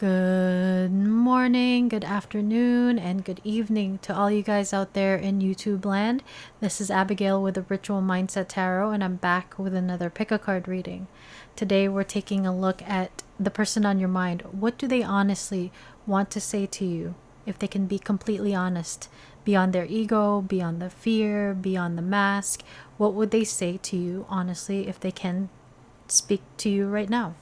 Good morning, good afternoon, and good evening to all you guys out there in YouTube land. This is Abigail with the Ritual Mindset Tarot, and I'm back with another pick-a-card reading. Today we're taking a look at the person on your mind. What do they honestly want to say to you? If they can be completely honest, beyond their ego, beyond the fear, beyond the mask, what would they say to you honestly if they can speak to you right now?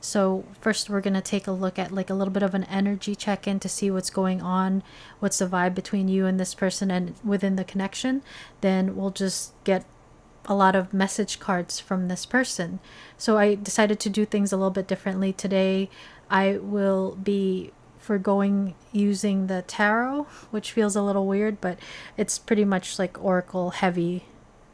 So first we're going to take a look at like a little bit of an energy check-in to see what's going on, what's the vibe between you and this person and within the connection. Then we'll just get a lot of message cards from this person. So I decided to do things a little bit differently today. I will be forgoing using the tarot, which feels a little weird, but it's pretty much like oracle heavy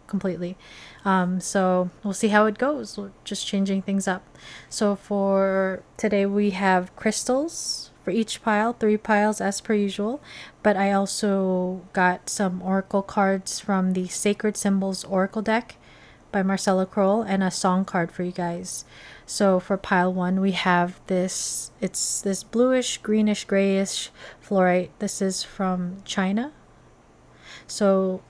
completely. So we'll see how it goes. We're just changing things up. So for today we have crystals for each pile, 3 piles as per usual, but I also got some oracle cards from the Sacred Symbols Oracle deck by Marcella Kroll and a song card for you guys. So for pile 1 we have this, it's this bluish, greenish, grayish fluorite. This is from China. So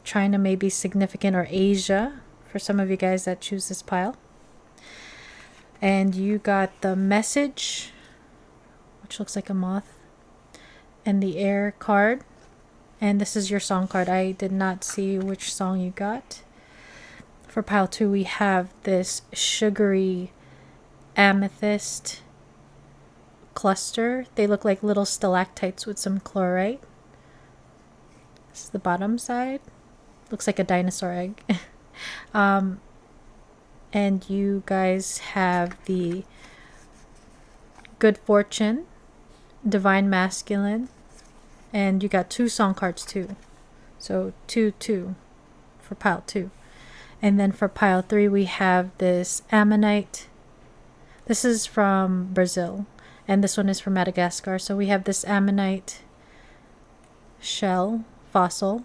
China may be significant, or Asia for some of you guys that choose this pile. And you got the message, which looks like a moth, and the air card. And this is your song card. I did not see which song you got. For pile 2 we have this sugary amethyst cluster. They look like little stalactites with some chlorite. This is the bottom side. Looks like a dinosaur egg. And you guys have the good fortune, divine masculine, and you got 2 song cards too. So 2 for pile 2. And then for pile 3 we have this ammonite. This is from Brazil, and this one is from Madagascar. So we have this ammonite shell fossil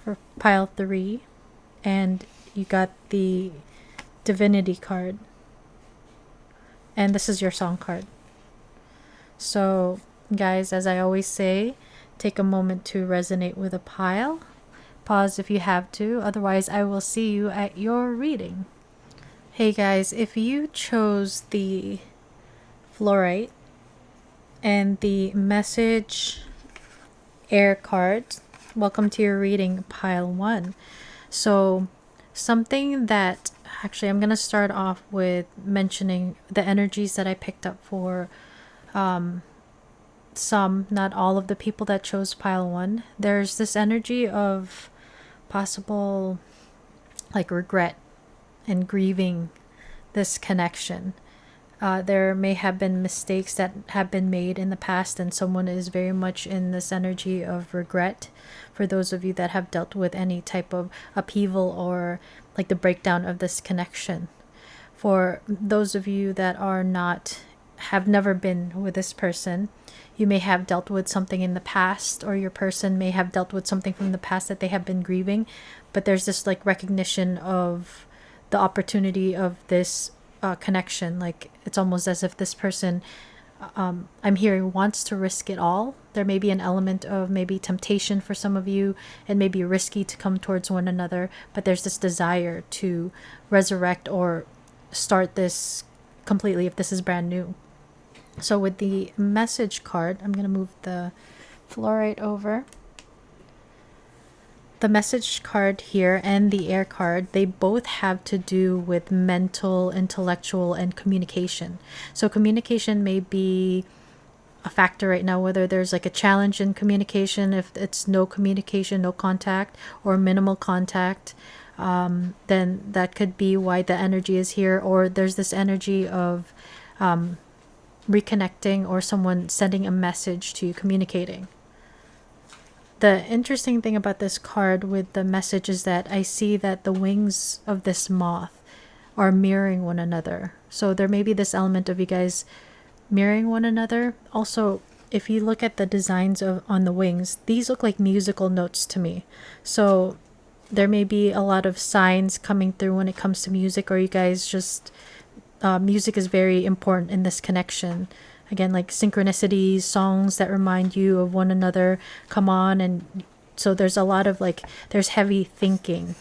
for pile 3, and you got the divinity card, and this is your song card. So guys, as I always say, take a moment to resonate with a pile. Pause if you have to, otherwise I will see you at your reading. Hey guys, if you chose the fluorite and the message air card, welcome to your reading, pile 1. So something that actually I'm going to start off with mentioning the energies that I picked up for some, not all of the people that chose pile 1. There's this energy of possible like regret and grieving this connection. There may have been mistakes that have been made in the past, and someone is very much in this energy of regret. For those of you that have dealt with any type of upheaval or like the breakdown of this connection. For those of you that are not, have never been with this person, you may have dealt with something in the past, or your person may have dealt with something from the past that they have been grieving, but there's this like recognition of the opportunity of this connection. Like it's almost as if this person, I'm hearing, wants to risk it all. There may be an element of maybe temptation for some of you. It may be risky to come towards one another, but there's this desire to resurrect or start this completely if this is brand new. So with the message card, I'm going to move the fluorite over. The message card here and the air card, they both have to do with mental, intellectual, and communication. So communication may be a factor right now, whether there's like a challenge in communication, if it's no communication, no contact, or minimal contact, then that could be why the energy is here. Or there's this energy of reconnecting, or someone sending a message to you, communicating. The interesting thing about this card with the message is that I see that the wings of this moth are mirroring one another. So there may be this element of you guys mirroring one another. Also, if you look at the designs on the wings, these look like musical notes to me. So there may be a lot of signs coming through when it comes to music, or you guys just music is very important in this connection. Again, like synchronicities, songs that remind you of one another come on. And so there's a lot of like, there's heavy thinking.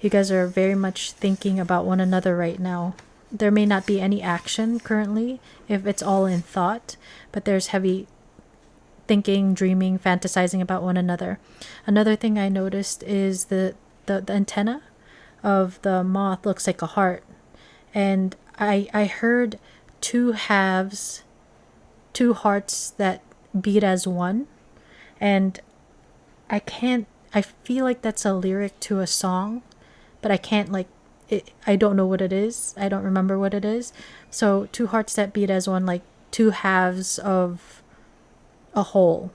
You guys are very much thinking about one another right now. There may not be any action currently if it's all in thought, but there's heavy thinking, dreaming, fantasizing about one another. Another thing I noticed is the antenna of the moth looks like a heart. And I heard two halves, two hearts that beat as one. And I feel like that's a lyric to a song, but I can't like, I don't know what it is. I don't remember what it is. So two hearts that beat as one, like two halves of a whole.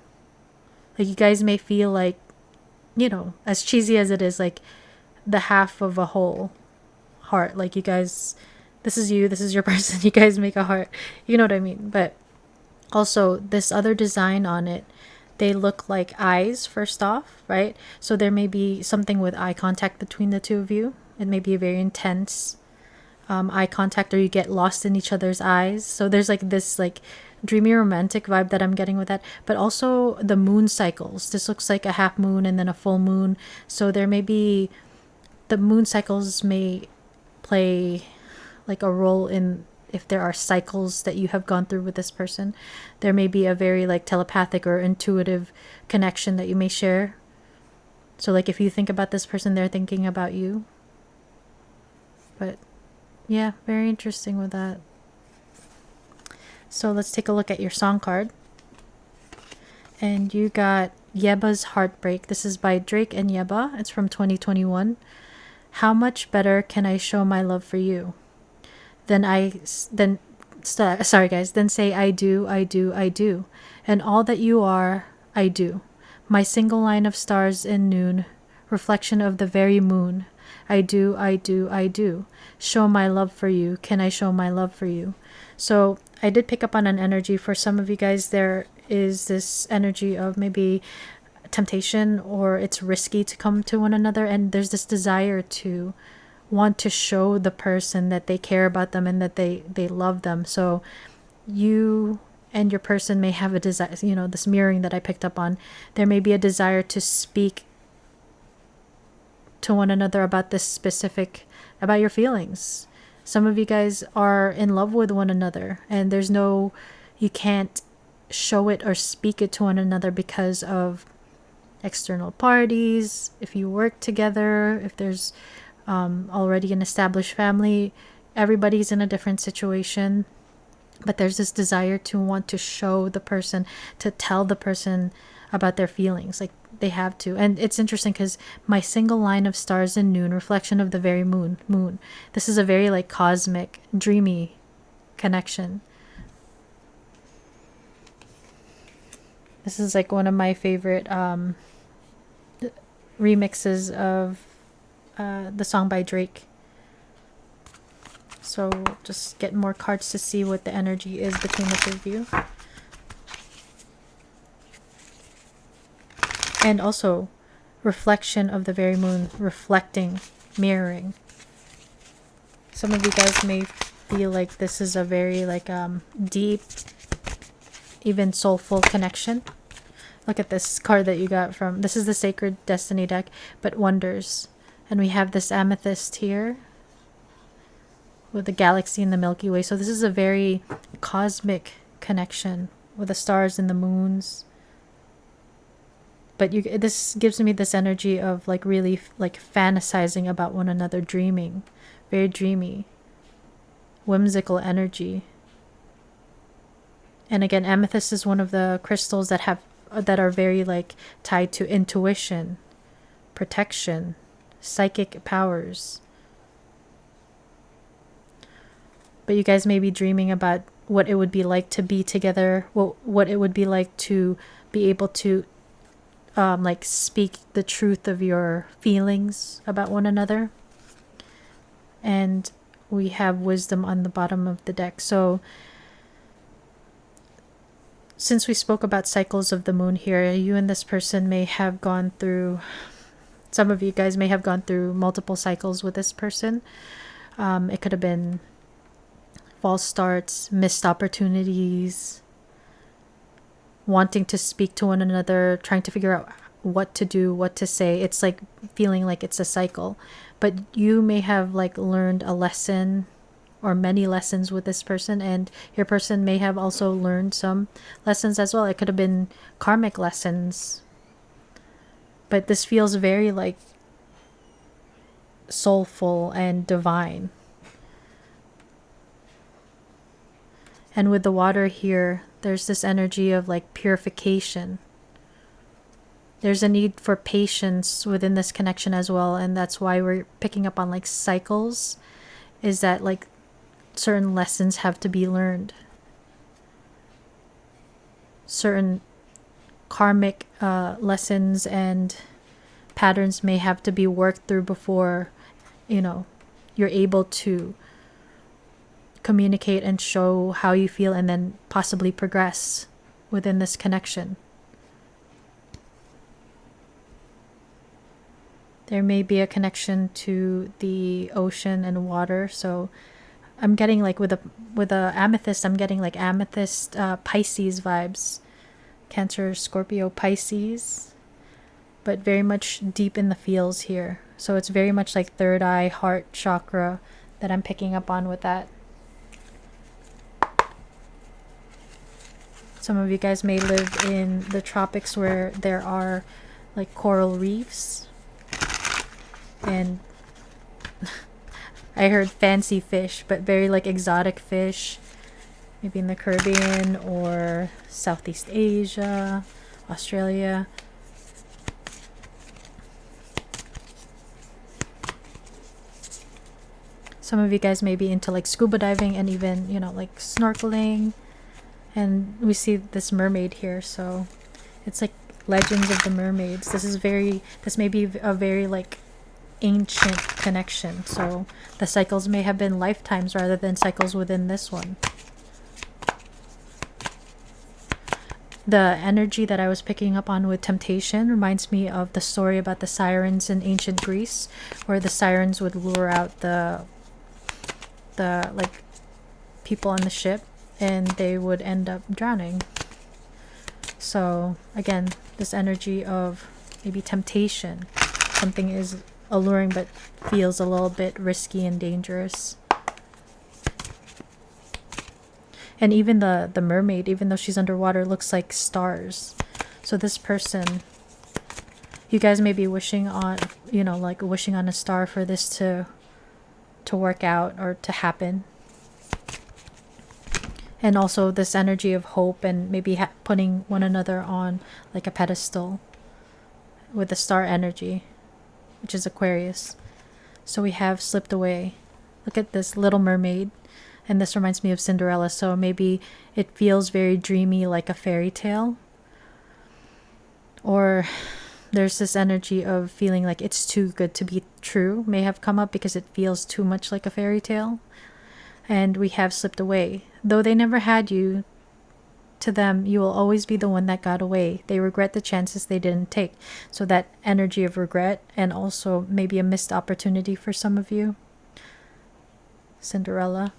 Like you guys may feel like, as cheesy as it is, like the half of a whole heart. Like you guys, this is you, this is your person, you guys make a heart. You know what I mean? But also this other design on it, they look like eyes first off, right? So there may be something with eye contact between the two of you. It may be a very intense eye contact, or you get lost in each other's eyes. So there's like this like dreamy romantic vibe that I'm getting with that. But also the moon cycles. This looks like a half moon and then a full moon. So there may be, the moon cycles may play like a role in if there are cycles that you have gone through with this person. There may be a very like telepathic or intuitive connection that you may share. So like if you think about this person, they're thinking about you. But yeah, very interesting with that. So let's take a look at your song card. And you got Yeba's Heartbreak. This is by Drake and Yeba. It's from 2021. How much better can I show my love for you? Then sorry guys, then say I do, I do, I do. And all that you are, I do. My single line of stars in noon, reflection of the very moon. I do, I do, I do. Show my love for you. Can I show my love for you? So I did pick up on an energy for some of you guys. There is this energy of maybe temptation, or it's risky to come to one another, and there's this desire to want to show the person that they care about them and that they love them. So you and your person may have a desire, this mirroring that I picked up on. There may be a desire to speak to one another about this specific, about your feelings. Some of you guys are in love with one another, and you can't show it or speak it to one another because of external parties. If you work together, if there's already an established family, everybody's in a different situation, but there's this desire to want to show the person, to tell the person about their feelings, like they have to. And it's interesting because my single line of stars in noon, reflection of the very moon. This is a very like cosmic, dreamy connection. This is like one of my favorite remixes of the song by Drake. So just get more cards to see what the energy is between the two of you. And also reflection of the very moon, reflecting, mirroring. Some of you guys may feel like this is a very like deep, even soulful connection. Look at this card that you got from, this is the Sacred Destiny deck, but Wonders. And we have this amethyst here with the galaxy and the Milky Way. So this is a very cosmic connection with the stars and the moons. But this gives me this energy of like really like fantasizing about one another, dreaming, very dreamy, whimsical energy. And again, amethyst is one of the crystals that are very like tied to intuition, protection, psychic powers. But you guys may be dreaming about what it would be like to be together, what it would be like to be able to like speak the truth of your feelings about one another. And we have wisdom on the bottom of the deck. So since we spoke about cycles of the moon here, you and this person may have gone through, some of you guys may have gone through multiple cycles with this person. It could have been false starts, missed opportunities, wanting to speak to one another, trying to figure out what to do, what to say. It's like feeling like it's a cycle. But you may have like learned a lesson or many lessons with this person, and your person may have also learned some lessons as well. It could have been karmic lessons. But this feels very like soulful and divine. And with the water here, there's this energy of like purification. There's a need for patience within this connection as well. And that's why we're picking up on like cycles, is that like certain lessons have to be learned. Certain karmic lessons and patterns may have to be worked through before, you're able to communicate and show how you feel and then possibly progress within this connection. There may be a connection to the ocean and water. So I'm getting like with a amethyst, I'm getting like amethyst Pisces vibes. Cancer, Scorpio, Pisces. But very much deep in the feels here. So it's very much like third eye, heart chakra that I'm picking up on with that. Some of you guys may live in the tropics where there are like coral reefs. And I heard fancy fish, but very like exotic fish. Maybe in the Caribbean or Southeast Asia, Australia. Some of you guys may be into like scuba diving and even, like snorkeling. And we see this mermaid here, so it's like legends of the mermaids. This may be a very like ancient connection. So the cycles may have been lifetimes rather than cycles within this one. The energy that I was picking up on with temptation reminds me of the story about the sirens in ancient Greece, where the sirens would lure out the like people on the ship and they would end up drowning. So again, this energy of maybe temptation. Something is alluring but feels a little bit risky and dangerous. And even the mermaid, even though she's underwater, looks like stars. So this person, you guys may be wishing on, like wishing on a star for this to work out or to happen. And also this energy of hope and maybe putting one another on like a pedestal with the star energy, which is Aquarius. So we have slipped away. Look at this Little Mermaid. And this reminds me of Cinderella. So maybe it feels very dreamy, like a fairy tale. Or there's this energy of feeling like it's too good to be true may have come up because it feels too much like a fairy tale. And we have slipped away. Though they never had you, to them, you will always be the one that got away. They regret the chances they didn't take. So that energy of regret, and also maybe a missed opportunity for some of you. Cinderella.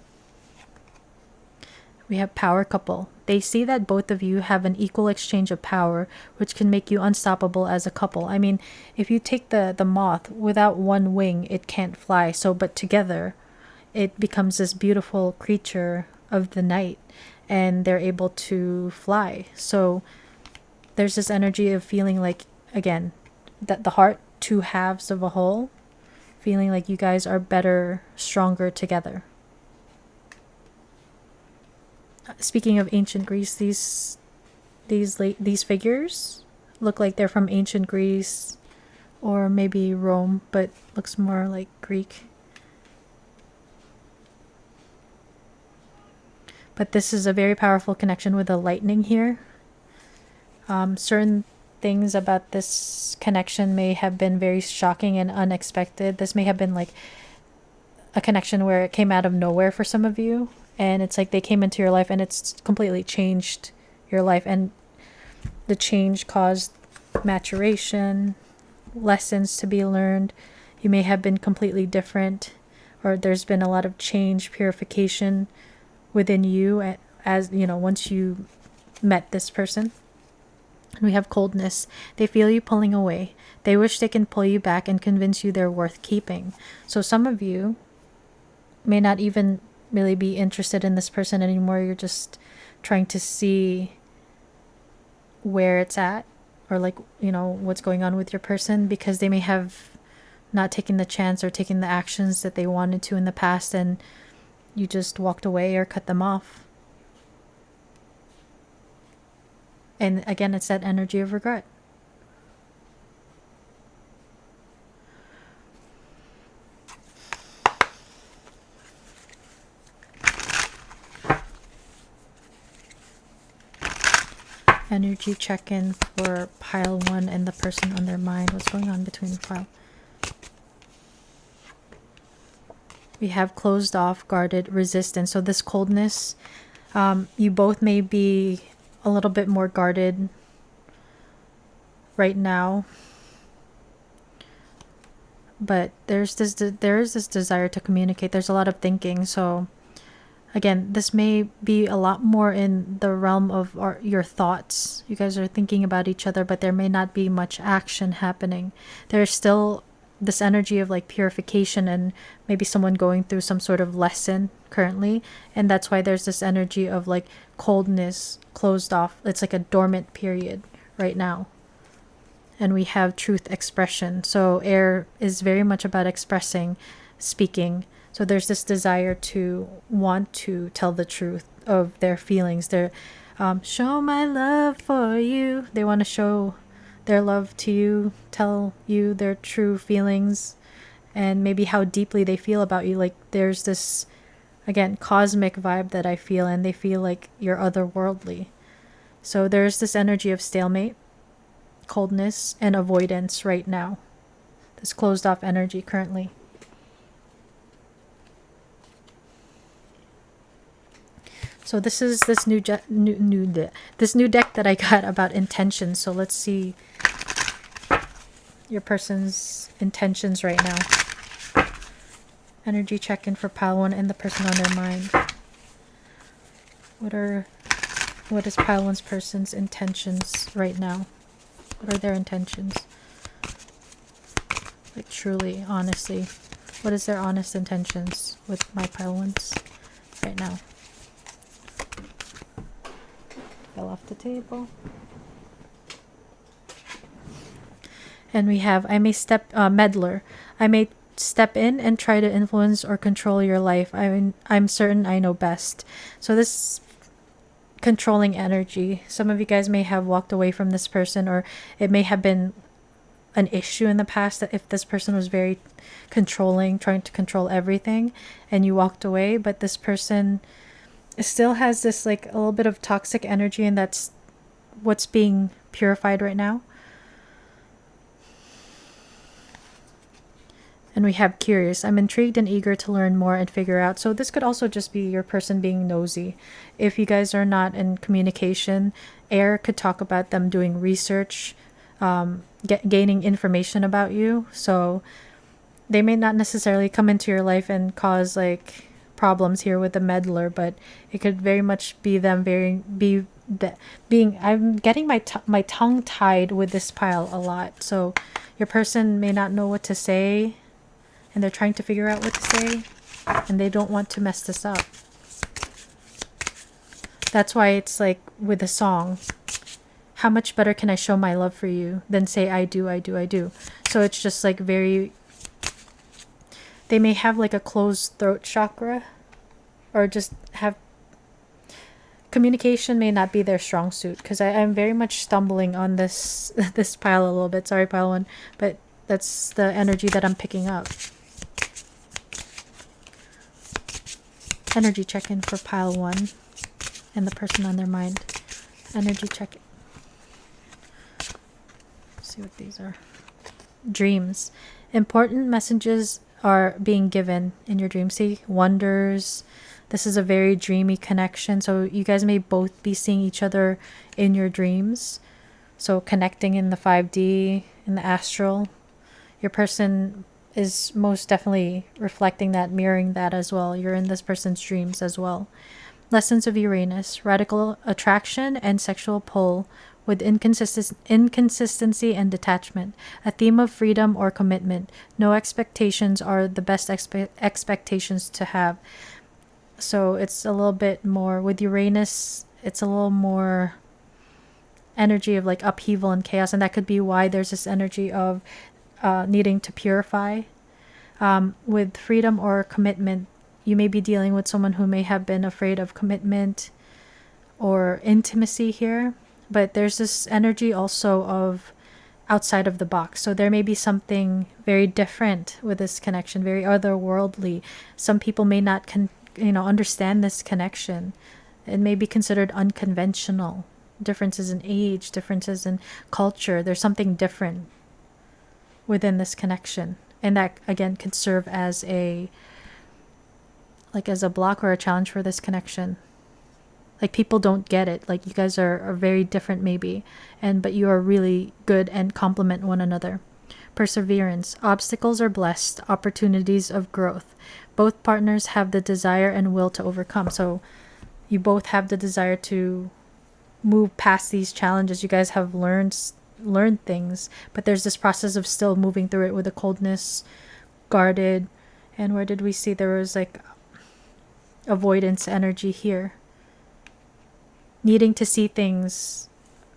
We have power couple. They see that both of you have an equal exchange of power, which can make you unstoppable as a couple. I mean, if you take the moth, without one wing, it can't fly. So, but together, it becomes this beautiful creature of the night, and they're able to fly. So there's this energy of feeling like, again, that the heart, two halves of a whole, feeling like you guys are better, stronger together. Speaking of ancient Greece, these figures look like they're from ancient Greece or maybe Rome, but looks more like Greek. But this is a very powerful connection with the lightning here. Certain things about this connection may have been very shocking and unexpected. This may have been like a connection where it came out of nowhere for some of you. And it's like they came into your life and it's completely changed your life. And the change caused maturation, lessons to be learned. You may have been completely different, or there's been a lot of change, purification within you as you know, once you met this person. And we have coldness. They feel you pulling away. They wish they can pull you back and convince you they're worth keeping. So some of you may not even really be interested in this person anymore. You're just trying to see where it's at, or like, you know, what's going on with your person, because they may have not taken the chance or taken the actions that they wanted to in the past, and you just walked away or cut them off. And again, it's that energy of regret. Energy check-in for pile 1 and the person on their mind. What's going on between the pile? We have closed off, guarded, resistant. So this coldness, you both may be a little bit more guarded right now, but there is this desire to communicate. There's a lot of thinking. So again, this may be a lot more in the realm of your thoughts. You guys are thinking about each other, but there may not be much action happening. There's still this energy of like purification and maybe someone going through some sort of lesson currently. And that's why there's this energy of like coldness, closed off. It's like a dormant period right now. And we have truth expression. So air is very much about expressing, speaking. So there's this desire to want to tell the truth of their feelings. They're show my love for you. They want to show their love to you, tell you their true feelings, and maybe how deeply they feel about you. Like there's this, again, cosmic vibe that I feel, and they feel like you're otherworldly. So there's this energy of stalemate, coldness, and avoidance right now. This closed off energy currently. So this is this new deck that I got about intentions. So let's see your person's intentions right now. Energy check-in for pile 1 and the person on their mind. What is pile 1's person's intentions right now? What are their intentions? Like truly, honestly, what is their honest intentions with my pile 1's right now? Fell off the table. And we have, I may meddler. I may step in and try to influence or control your life. I'm certain I know best. So this controlling energy, some of you guys may have walked away from this person, or it may have been an issue in the past that if this person was very controlling, trying to control everything, and you walked away, but this person still has this like a little bit of toxic energy, and that's what's being purified right now. And we have curious. I'm intrigued and eager to learn more and figure out. So this could also just be your person being nosy. If you guys are not in communication, air could talk about them doing research, gaining information about you. So they may not necessarily come into your life and cause like problems here with the meddler, but it could very much be them being I'm getting my tongue tied with this pile a lot. So your person may not know what to say, and they're trying to figure out what to say, and they don't want to mess this up. That's why it's like with a song, how much better can I show my love for you than say I do, I do, I do. So it's just like very, they may have like a closed throat chakra, or just have, communication may not be their strong suit, because I'm very much stumbling on this this pile a little bit. Sorry, pile 1, but that's the energy that I'm picking up. Energy check-in for pile 1 and the person on their mind. Energy check-in. See what these are. Dreams. Important messages are being given in your dreams. See, wonders. This is a very dreamy connection. So you guys may both be seeing each other in your dreams. So connecting in the 5D, in the astral. Your person is most definitely reflecting that, mirroring that as well. You're in this person's dreams as well. Lessons of Uranus, radical attraction and sexual pull with inconsistency and detachment. A theme of freedom or commitment. No expectations are the best expectations to have. So it's a little bit more, with Uranus, it's a little more energy of like upheaval and chaos. And that could be why there's this energy of needing to purify. With freedom or commitment, you may be dealing with someone who may have been afraid of commitment or intimacy here, but there's this energy also of outside of the box. So there may be something very different with this connection, very otherworldly. Some people may not understand this connection. It may be considered unconventional. Differences in age, differences in culture. There's something different within this connection, and that again could serve as a block or a challenge for this connection. Like, people don't get it. Like, you guys are very different maybe, but you are really good and complement one another. Perseverance. Obstacles are blessed, opportunities of growth. Both partners have the desire and will to overcome. So you both have the desire to move past these challenges. You guys have learned things, but there's this process of still moving through it with a coldness, guarded, and where did we see there was like avoidance energy here, needing to see things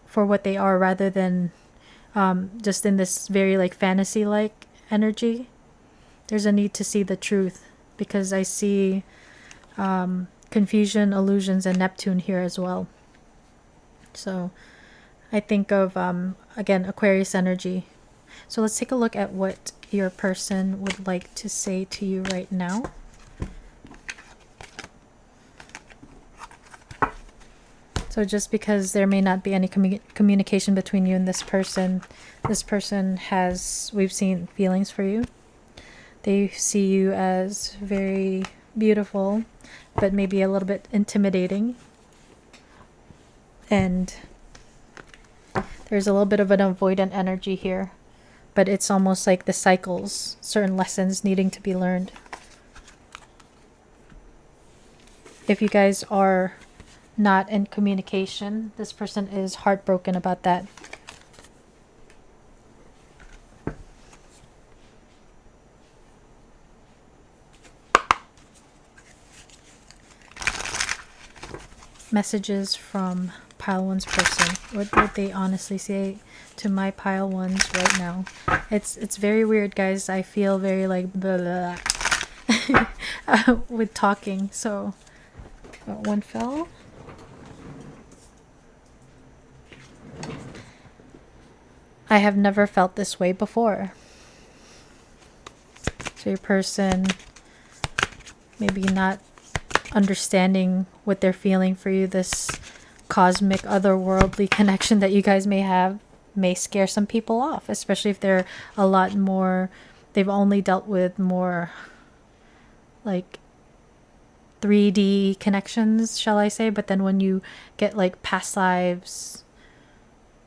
for what they are rather than just in this very like fantasy like energy. There's a need to see the truth, because I see confusion, illusions, and Neptune here as well. So I think of again, Aquarius energy. So let's take a look at what your person would like to say to you right now. So just because there may not be any communication between you and this person has, we've seen, feelings for you. They see you as very beautiful, but maybe a little bit intimidating. And there's a little bit of an avoidant energy here, but it's almost like the cycles, certain lessons needing to be learned. If you guys are not in communication, this person is heartbroken about that. Messages from pile one's person. What would they honestly say to my pile ones right now? It's very weird, guys. I feel very like blah, blah. With talking. So one fell. I have never felt this way before. So your person maybe not understanding what they're feeling for you, this cosmic otherworldly connection that you guys may have, may scare some people off, especially if they're a lot more, they've only dealt with more like 3D connections, shall I say. But then when you get like past lives,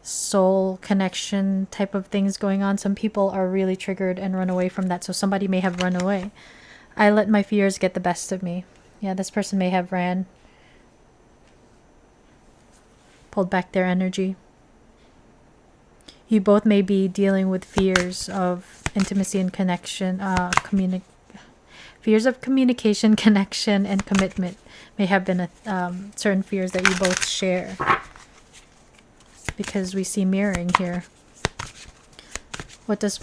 soul connection type of things going on, some people are really triggered and run away from that. So somebody may have run away. I let my fears get the best of me. Yeah, this person may have ran, pulled back their energy. You both may be dealing with fears of intimacy and connection, fears of communication, connection, and commitment. May have been certain fears that you both share, because we see mirroring here. What does...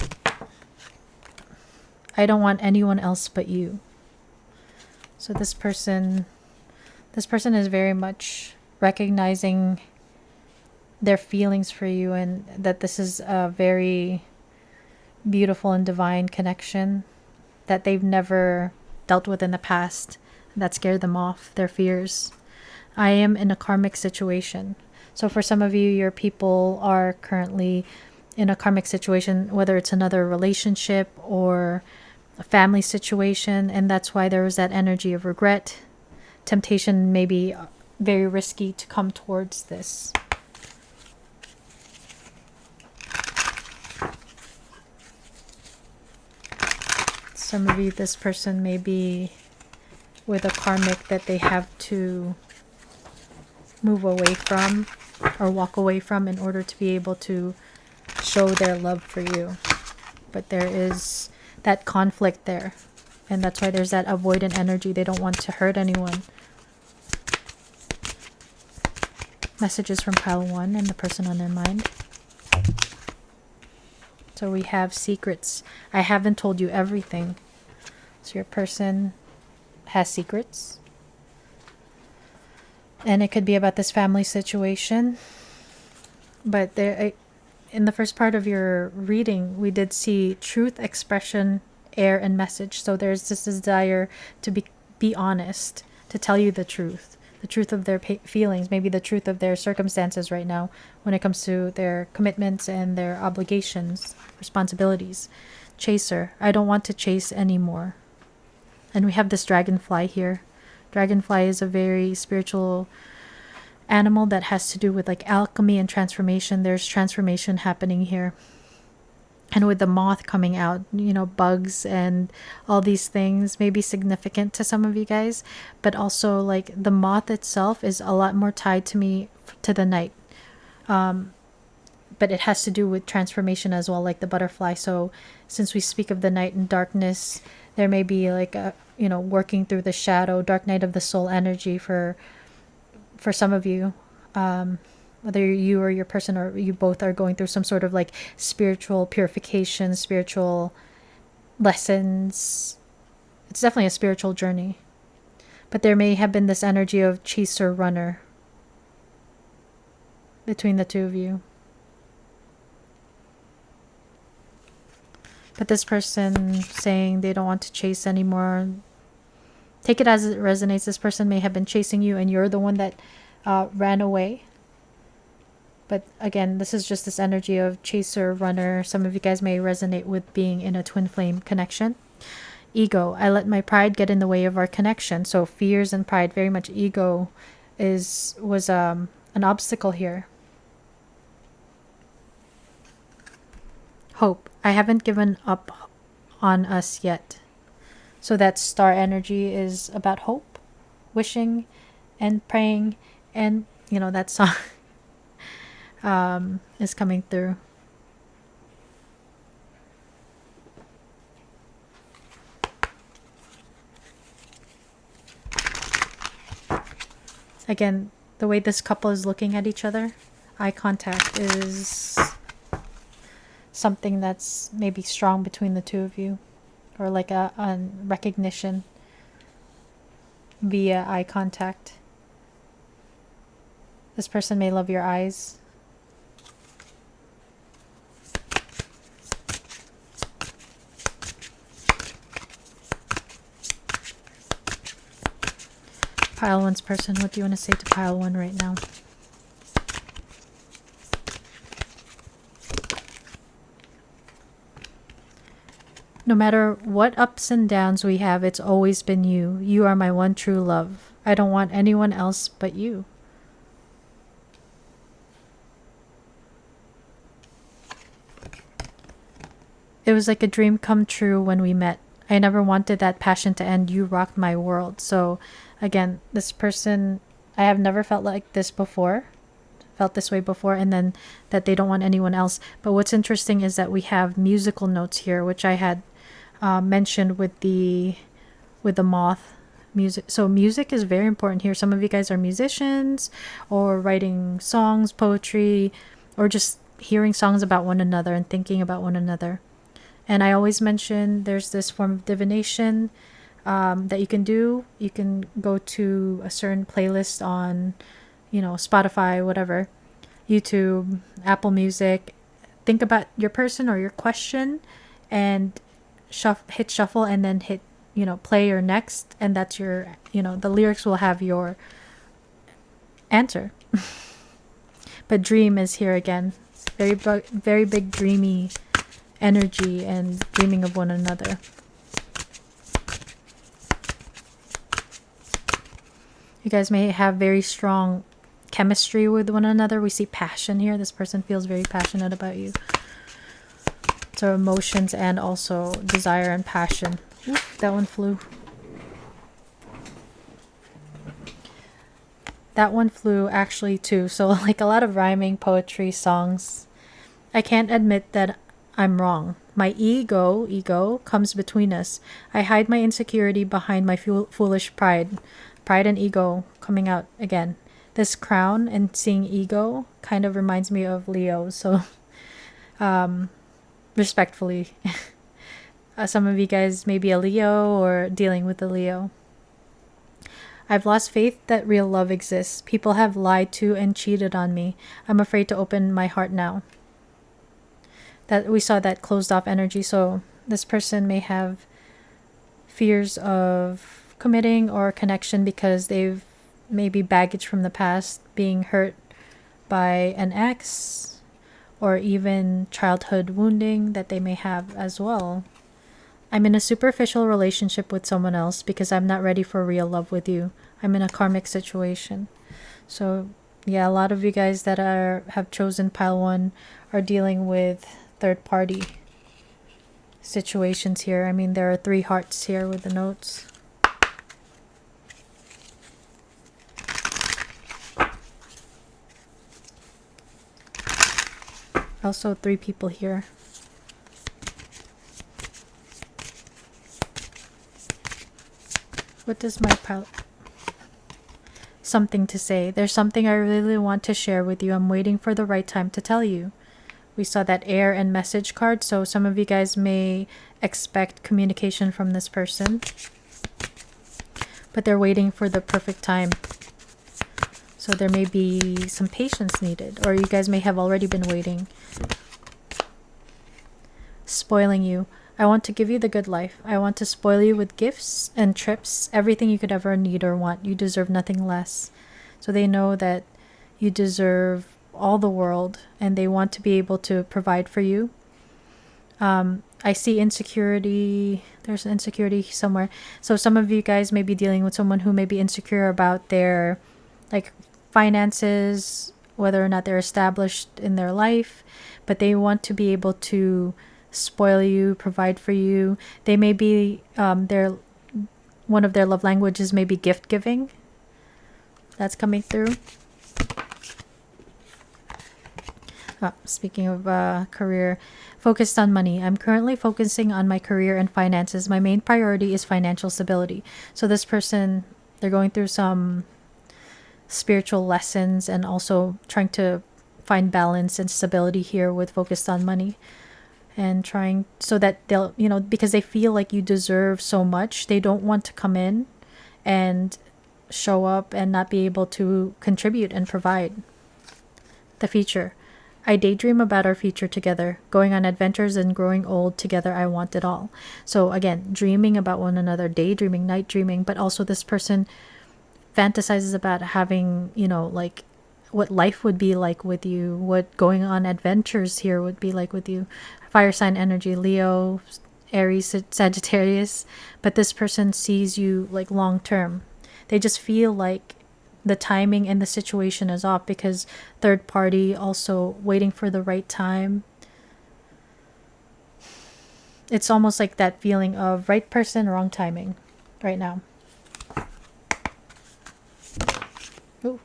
I don't want anyone else but you. So this person is very much recognizing their feelings for you, and that this is a very beautiful and divine connection that they've never dealt with in the past, that scared them off, their fears. I am in a karmic situation. So for some of you, your people are currently in a karmic situation, whether it's another relationship or a family situation, and that's why there was that energy of regret. Temptation may be very risky to come towards this. Some of you, this person may be with a karmic that they have to move away from or walk away from in order to be able to show their love for you. But there is that conflict there. And that's why there's that avoidant energy. They don't want to hurt anyone. Messages from pile 1 and the person on their mind. So we have secrets. I haven't told you everything. So your person has secrets. And it could be about this family situation. But there, in the first part of your reading, we did see truth, expression, air, and message. So there's this desire to be honest, to tell you the truth of their feelings, maybe the truth of their circumstances right now when it comes to their commitments and their obligations, responsibilities. Chaser, I don't want to chase anymore. And we have this dragonfly here. Dragonfly is a very spiritual animal that has to do with like alchemy and transformation. There's transformation happening here. And with the moth coming out, you know, bugs and all these things may be significant to some of you guys, but also like the moth itself is a lot more tied to me to the night. But it has to do with transformation as well, like the butterfly. So since we speak of the night and darkness, there may be like a, you know, working through the shadow, dark night of the soul energy for some of you. Whether you or your person or you both are going through some sort of like spiritual purification, spiritual lessons. It's definitely a spiritual journey. But there may have been this energy of chaser runner between the two of you. But this person saying they don't want to chase anymore, take it as it resonates. This person may have been chasing you and you're the one that ran away. But again, this is just this energy of chaser, runner. Some of you guys may resonate with being in a twin flame connection. Ego, I let my pride get in the way of our connection. So fears and pride, very much ego was an obstacle here. Hope, I haven't given up on us yet. So that star energy is about hope, wishing and praying, and you know that song is coming through. Again, the way this couple is looking at each other, eye contact is something that's maybe strong between the two of you, or like a recognition via eye contact. This person may love your eyes. Pile 1's person, what do you want to say to pile 1 right now? No matter what ups and downs we have, it's always been you. You are my one true love. I don't want anyone else but you. It was like a dream come true when we met. I never wanted that passion to end. You rocked my world. So again, this person, I have never felt like this before, felt this way before, and then that they don't want anyone else. But what's interesting is that we have musical notes here, which I had mentioned with the moth music. So music is very important here. Some of you guys are musicians or writing songs, poetry, or just hearing songs about one another and thinking about one another. And I always mention there's this form of divination that you can do. You can go to a certain playlist on, you know, Spotify, whatever, YouTube, Apple Music. Think about your person or your question and hit shuffle and then hit, you know, play or next. And that's your, you know, the lyrics will have your answer. But dream is here again. Very big dreamy energy and dreaming of one another. You guys may have very strong chemistry with one another. We see passion here. This person feels very passionate about you. So emotions and also desire and passion. Ooh, that one flew. that one flew actually too. So like a lot of rhyming, poetry, songs. I can't admit that I'm wrong. My ego comes between us. I hide my insecurity behind my foolish pride. Pride and ego coming out again. This crown and seeing ego kind of reminds me of Leo. So, respectfully, some of you guys may be a Leo or dealing with a Leo. I've lost faith that real love exists. People have lied to and cheated on me. I'm afraid to open my heart now. That we saw that closed off energy. So this person may have fears of committing or connection because they've maybe baggage from the past, being hurt by an ex, or even childhood wounding that they may have as well. I'm in a superficial relationship with someone else because I'm not ready for real love with you. I'm in a karmic situation. So yeah, a lot of you guys that have chosen pile 1 are dealing with third party situations here. I mean, there are 3 hearts here with the notes. Also 3 people here. What does my pile... Something to say. There's something I really want to share with you. I'm waiting for the right time to tell you. We saw that air and message card, so some of you guys may expect communication from this person, but they're waiting for the perfect time. So there may be some patience needed, or you guys may have already been waiting. Spoiling you. I want to give you the good life. I want to spoil you with gifts and trips, everything you could ever need or want. You deserve nothing less. So they know that you deserve all the world, and they want to be able to provide for you. I see insecurity. There's an insecurity somewhere. So some of you guys may be dealing with someone who may be insecure about their like finances, whether or not they're established in their life, but they want to be able to spoil you, provide for you. They may be one of their love languages may be gift giving. That's coming through. Speaking of career, focused on money. I'm currently focusing on my career and finances. My main priority is financial stability. So this person, they're going through some spiritual lessons and also trying to find balance and stability here with focused on money, and trying so that they'll, because they feel like you deserve so much, they don't want to come in and show up and not be able to contribute and provide. The future. I daydream about our future together, going on adventures and growing old together. I want it all. So again, dreaming about one another, daydreaming, night dreaming, but also this person fantasizes about having, like what life would be like with you, what going on adventures here would be like with you. Fire sign energy, Leo, Aries, Sagittarius, but this person sees you like long term. They just feel like the timing and the situation is off because third party also waiting for the right time. It's almost like that feeling of right person, wrong timing right now. Ooh.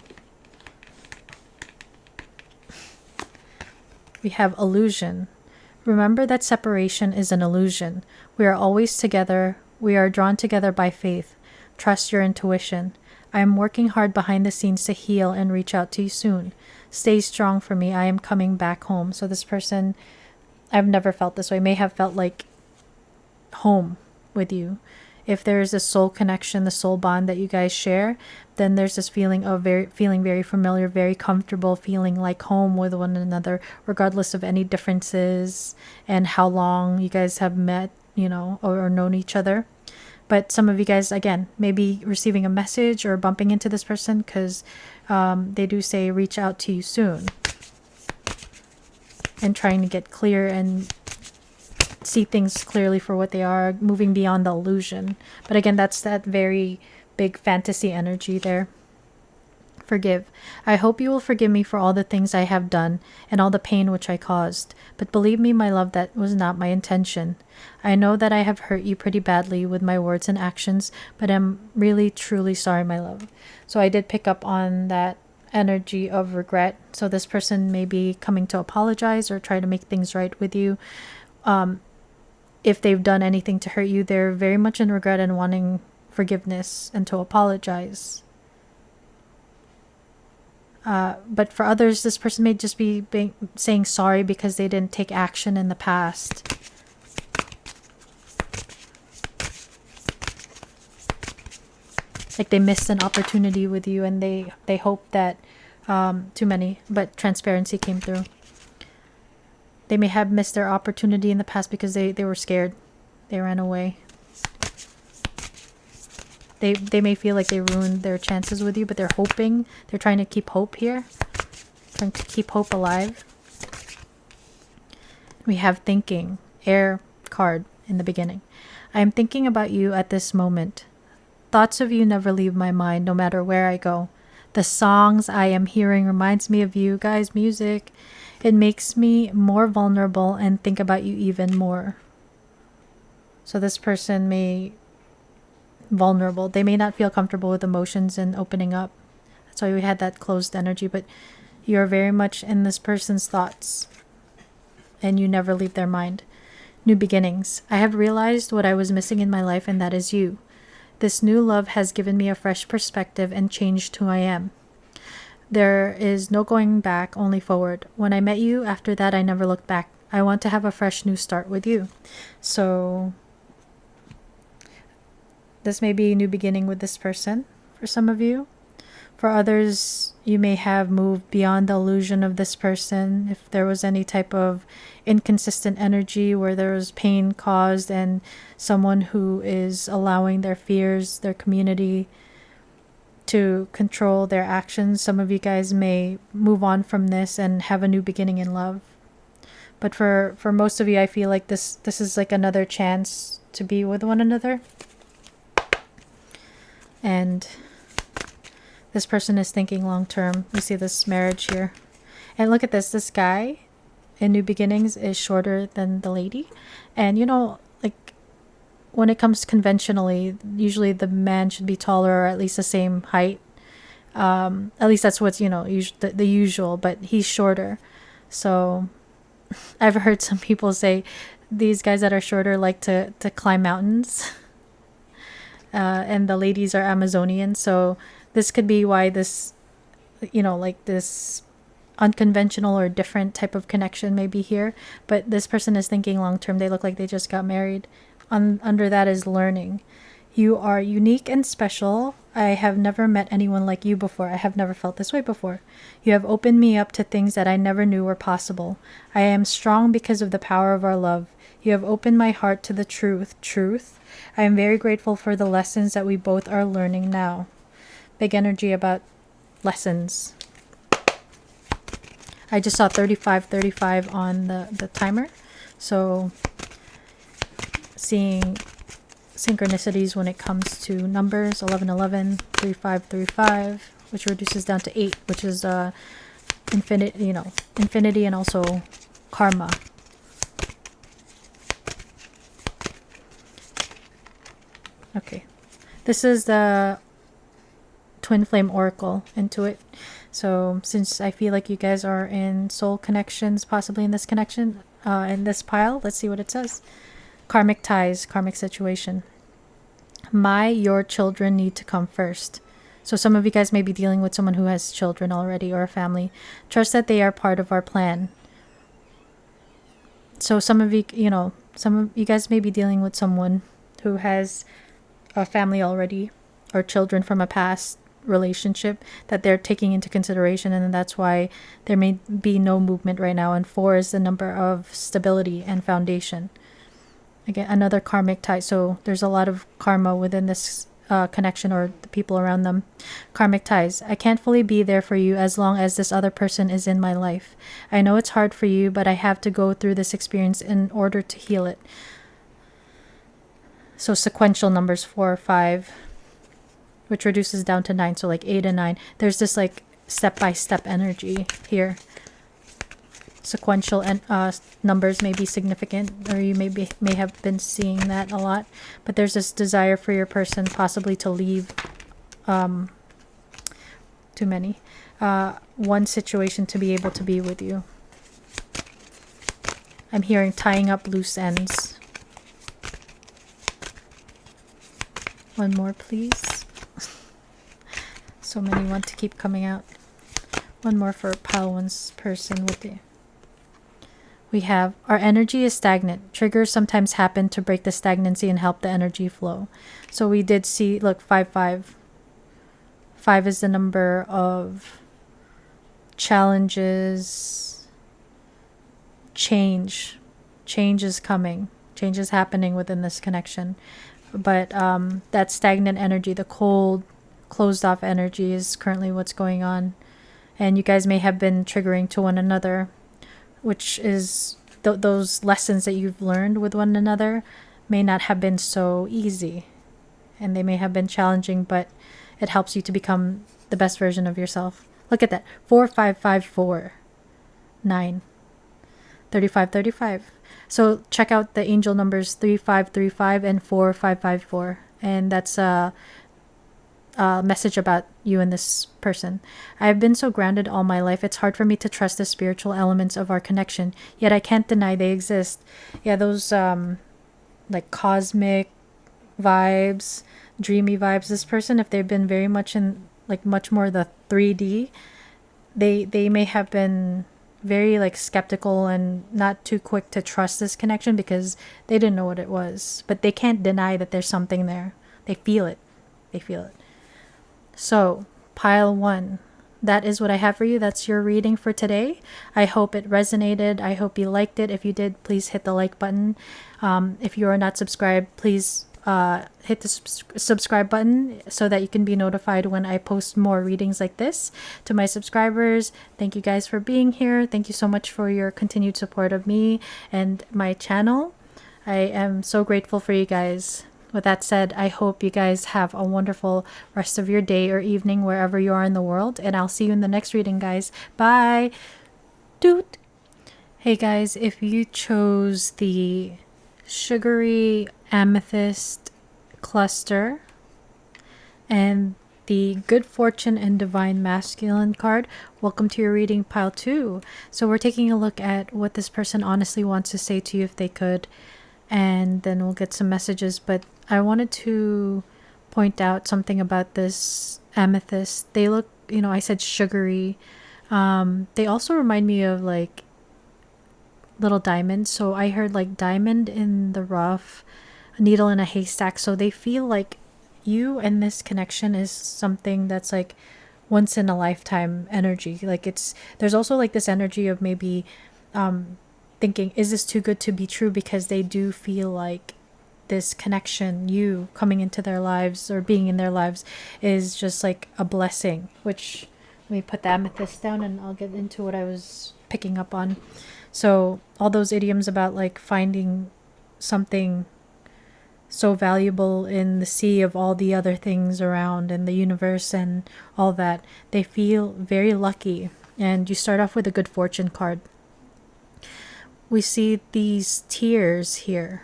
We have illusion. Remember that separation is an illusion. We are always together. We are drawn together by faith. Trust your intuition. I am working hard behind the scenes to heal and reach out to you soon. Stay strong for me. I am coming back home. So this person, I've never felt this way, may have felt like home with you. If there's a soul connection, the soul bond that you guys share, then there's this feeling of feeling very familiar, very comfortable, feeling like home with one another, regardless of any differences and how long you guys have met, or known each other. But some of you guys, again, may be receiving a message or bumping into this person because they do say reach out to you soon, and trying to get clear and see things clearly for what they are, moving beyond the illusion. But again, that's that very big fantasy energy there Forgive. I hope you will forgive me for all the things I have done and all the pain which I caused. But believe me, my love, that was not my intention. I know that I have hurt you pretty badly with my words and actions, but I'm really, truly sorry, my love. So I did pick up on that energy of regret. So this person may be coming to apologize or try to make things right with you. If they've done anything to hurt you, they're very much in regret and wanting forgiveness and to apologize. But for others, this person may just be saying sorry because they didn't take action in the past. Like they missed an opportunity with you and they hope that too many, but transparency came through. They may have missed their opportunity in the past because they were scared. They ran away. They may feel like they ruined their chances with you, but they're hoping. They're trying to keep hope here. Trying to keep hope alive. We have thinking. Air card in the beginning. I am thinking about you at this moment. Thoughts of you never leave my mind, no matter where I go. The songs I am hearing reminds me of you. Guys, music. It makes me more vulnerable and think about you even more. So this person may vulnerable. They may not feel comfortable with emotions and opening up. That's why we had that closed energy, but you're very much in this person's thoughts and you never leave their mind. New beginnings. I have realized what I was missing in my life, and that is you. This new love has given me a fresh perspective and changed who I am. There is no going back, only forward. When I met you, after that, I never looked back. I want to have a fresh new start with you. So this may be a new beginning with this person for some of you. For others, you may have moved beyond the illusion of this person. If there was any type of inconsistent energy where there was pain caused and someone who is allowing their fears, their community to control their actions, some of you guys may move on from this and have a new beginning in love. But for most of you, I feel like this is like another chance to be with one another. And this person is thinking long term. We see this marriage here. And look at this. This guy in New Beginnings is shorter than the lady. And you know, like when it comes conventionally, usually the man should be taller or at least the same height. At least that's what's, you know, the usual. But he's shorter. So I've heard some people say these guys that are shorter like to climb mountains. And the ladies are Amazonian. So this could be why this, you know, like this unconventional or different type of connection may be here. But this person is thinking long term. They look like they just got married. Under that is learning. You are unique and special. I have never met anyone like you before. I have never felt this way before. You have opened me up to things that I never knew were possible. I am strong because of the power of our love. You have opened my heart to the truth. I am very grateful for the lessons that we both are learning now. Big energy about lessons. I just saw 35 on the timer. So seeing synchronicities when it comes to numbers, 1111, 3535, which reduces down to 8, which is infinity and also karma. Okay, this is the twin flame oracle into it. So since I feel like you guys are in soul connections, possibly in this connection, in this pile, let's see what it says. Karmic ties, karmic situation. Your children need to come first. So some of you guys may be dealing with someone who has children already or a family. Trust that they are part of our plan. So some of you guys may be dealing with someone who has a family already or children from a past relationship that they're taking into consideration, and that's why there may be no movement right now. And 4 is the number of stability and foundation. Again, another karmic tie. So there's a lot of karma within this connection or the people around them. Karmic ties. I can't fully be there for you as long as this other person is in my life. I know it's hard for you, but I have to go through this experience in order to heal it. So sequential numbers 4, 5, which reduces down to 9. So like 8 and 9. There's this like step-by-step energy here. Sequential and numbers may be significant, or you may have been seeing that a lot. But there's this desire for your person possibly to leave too many one situation to be able to be with you. I'm hearing tying up loose ends. One more, please. So many want to keep coming out. One more for pile one's person with the... We have, our energy is stagnant. Triggers sometimes happen to break the stagnancy and help the energy flow. So we did see, look, 5, 5. 5 is the number of challenges. Change is coming. Change is happening within this connection. But that stagnant energy, the cold, closed off energy is currently what's going on. And you guys may have been triggering to one another, which is those lessons that you've learned with one another may not have been so easy. And they may have been challenging, but it helps you to become the best version of yourself. Look at that. 4, 5, 5, 4, 9. 35, 35. So check out the angel numbers 3535 and 4554. And that's a message about you and this person. I've been so grounded all my life. It's hard for me to trust the spiritual elements of our connection. Yet I can't deny they exist. Yeah, those like cosmic vibes, dreamy vibes. This person, if they've been very much in like much more the 3D, they may have been very like skeptical and not too quick to trust this connection because they didn't know what it was. But they can't deny that there's something there. They feel it. They feel it. So, pile 1. That is what I have for you. That's your reading for today. I hope it resonated. I hope you liked it. If you did, please hit the like button. If you are not subscribed, please hit the subscribe button so that you can be notified when I post more readings like this. To my subscribers, thank you guys for being here. Thank you so much for your continued support of me and my channel. I am so grateful for you guys. With that said, I hope you guys have a wonderful rest of your day or evening wherever you are in the world, and I'll see you in the next reading, guys. Bye. Doot. Hey guys, if you chose the sugary amethyst cluster and the good fortune and divine masculine card, welcome to your reading pile 2. So we're taking a look at what this person honestly wants to say to you if they could, and then we'll get some messages. But I wanted to point out something about this amethyst. They look, I said sugary. They also remind me of like little diamonds. So I heard like diamond in the rough, a needle in a haystack. So they feel like you and this connection is something that's like once in a lifetime energy. Like there's also like this energy of maybe thinking, is this too good to be true? Because they do feel like this connection, you coming into their lives or being in their lives, is just like a blessing. Which, let me put the amethyst down and I'll get into what I was picking up on. So all those idioms about like finding something so valuable in the sea of all the other things around in the universe and all that, they feel very lucky. And you start off with a good fortune card. We see these tears here,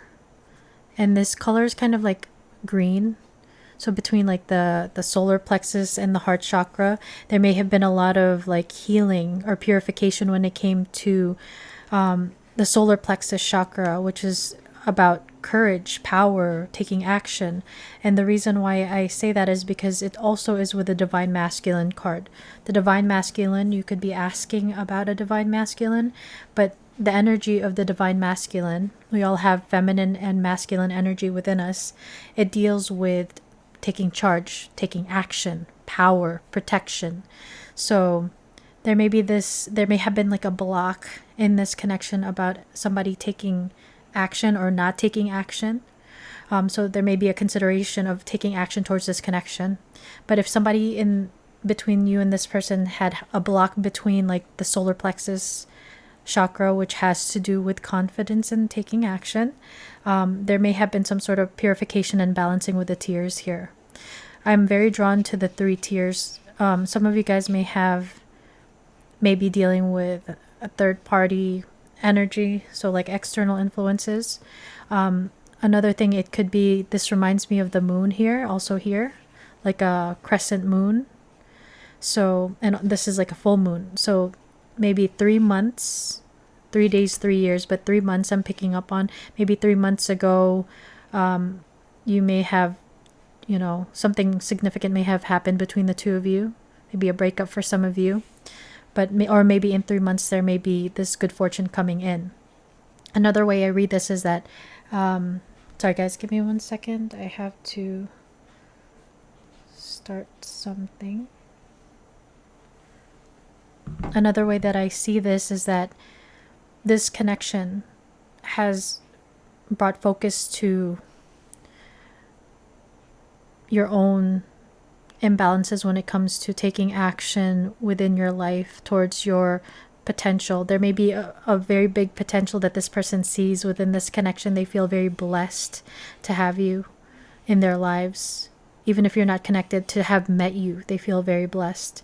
and this color is kind of like green. So between like the solar plexus and the heart chakra, there may have been a lot of like healing or purification when it came to the solar plexus chakra, which is about courage, power, taking action. And the reason why I say that is because it also is with the divine masculine card. The divine masculine, you could be asking about a divine masculine, but the energy of the divine masculine, we all have feminine and masculine energy within us. It deals with taking charge, taking action, power, protection. So there may have been like a block in this connection about somebody taking action or not taking action. So there may be a consideration of taking action towards this connection. But if somebody in between you and this person had a block between like the solar plexus chakra, which has to do with confidence and taking action, there may have been some sort of purification and balancing with the tears here. I'm very drawn to the 3 tiers. Some of you guys may be dealing with a third party energy, so like external influences. Another thing, it could be, this reminds me of the moon here, also here, like a crescent moon. So, and this is like a full moon. So maybe 3 months, 3 days, 3 years, but 3 months I'm picking up on. Maybe 3 months ago, you may have, something significant may have happened between the two of you. Maybe a breakup for some of you. Or maybe in 3 months there may be this good fortune coming in. Another way I read this is that, sorry guys, give me 1 second. I have to start something. Another way that I see this is that this connection has brought focus to your own imbalances when it comes to taking action within your life towards your potential. There may be a very big potential that this person sees within this connection. They feel very blessed to have you in their lives. Even if you're not connected, to have met you, they feel very blessed.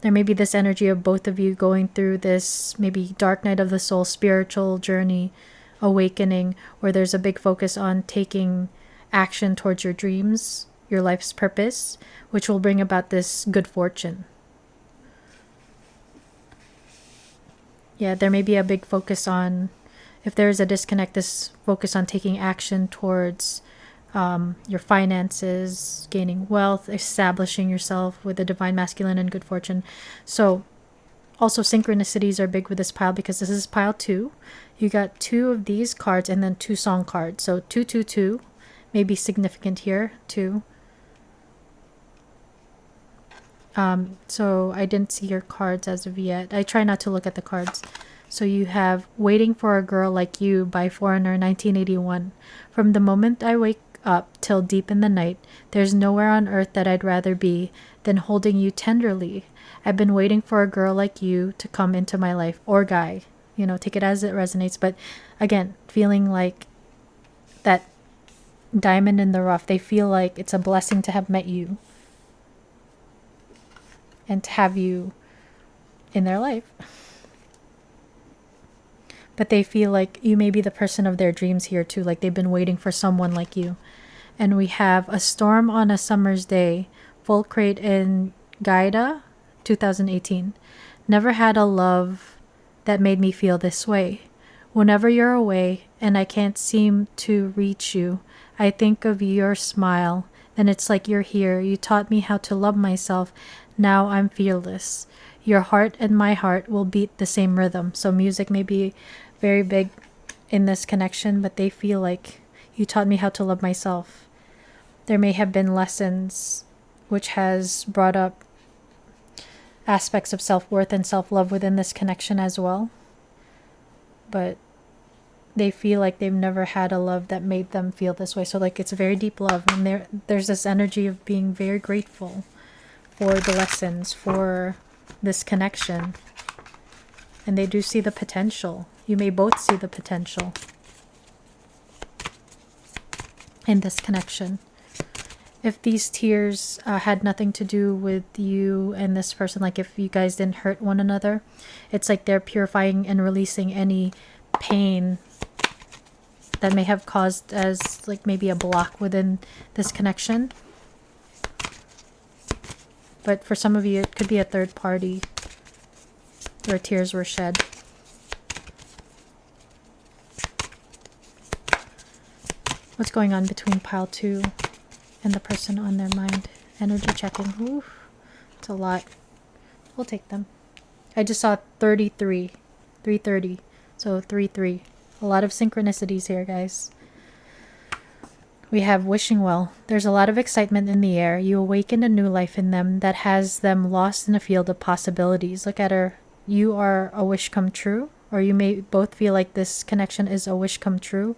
There may be this energy of both of you going through this maybe dark night of the soul, spiritual journey, awakening, where there's a big focus on taking action towards your dreams, your life's purpose, which will bring about this good fortune. Yeah, there may be a big focus on, if there is a disconnect, this focus on taking action towards your finances, gaining wealth, establishing yourself with the divine masculine and good fortune. So also synchronicities are big with this pile, because this is pile 2. You got 2 of these cards and then 2 song cards. So 222 may be significant here too. So I didn't see your cards as of yet. I try not to look at the cards. So you have Waiting for a Girl Like You by Foreigner, 1981. From the moment I wake up till deep in the night, there's nowhere on earth that I'd rather be than holding you tenderly. I've been waiting for a girl like you to come into my life, or guy, take it as it resonates. But again, feeling like that diamond in the rough, they feel like it's a blessing to have met you and to have you in their life. But they feel like you may be the person of their dreams here too, like they've been waiting for someone like you. And we have A Storm on a Summer's Day, full crate in Gaida, 2018. Never had a love that made me feel this way. Whenever you're away and I can't seem to reach you, I think of your smile. Then it's like you're here. You taught me how to love myself. Now I'm fearless. Your heart and my heart will beat the same rhythm. So music may be very big in this connection, but they feel like you taught me how to love myself. There may have been lessons which has brought up aspects of self-worth and self-love within this connection as well. But they feel like they've never had a love that made them feel this way. So like it's a very deep love, and there's this energy of being very grateful for the lessons, for this connection. And they do see the potential. You may both see the potential in this connection. If these tears had nothing to do with you and this person, like if you guys didn't hurt one another, it's like they're purifying and releasing any pain that may have caused as like maybe a block within this connection. But for some of you, it could be a third party where tears were shed. What's going on between pile 2 and the person on their mind? Energy checking. Oof, it's a lot. We'll take them. I just saw 33. 330. So 3-3. A lot of synchronicities here, guys. We have Wishing Well. There's a lot of excitement in the air. You awaken a new life in them that has them lost in a field of possibilities. Look at her. You are a wish come true. Or you may both feel like this connection is a wish come true.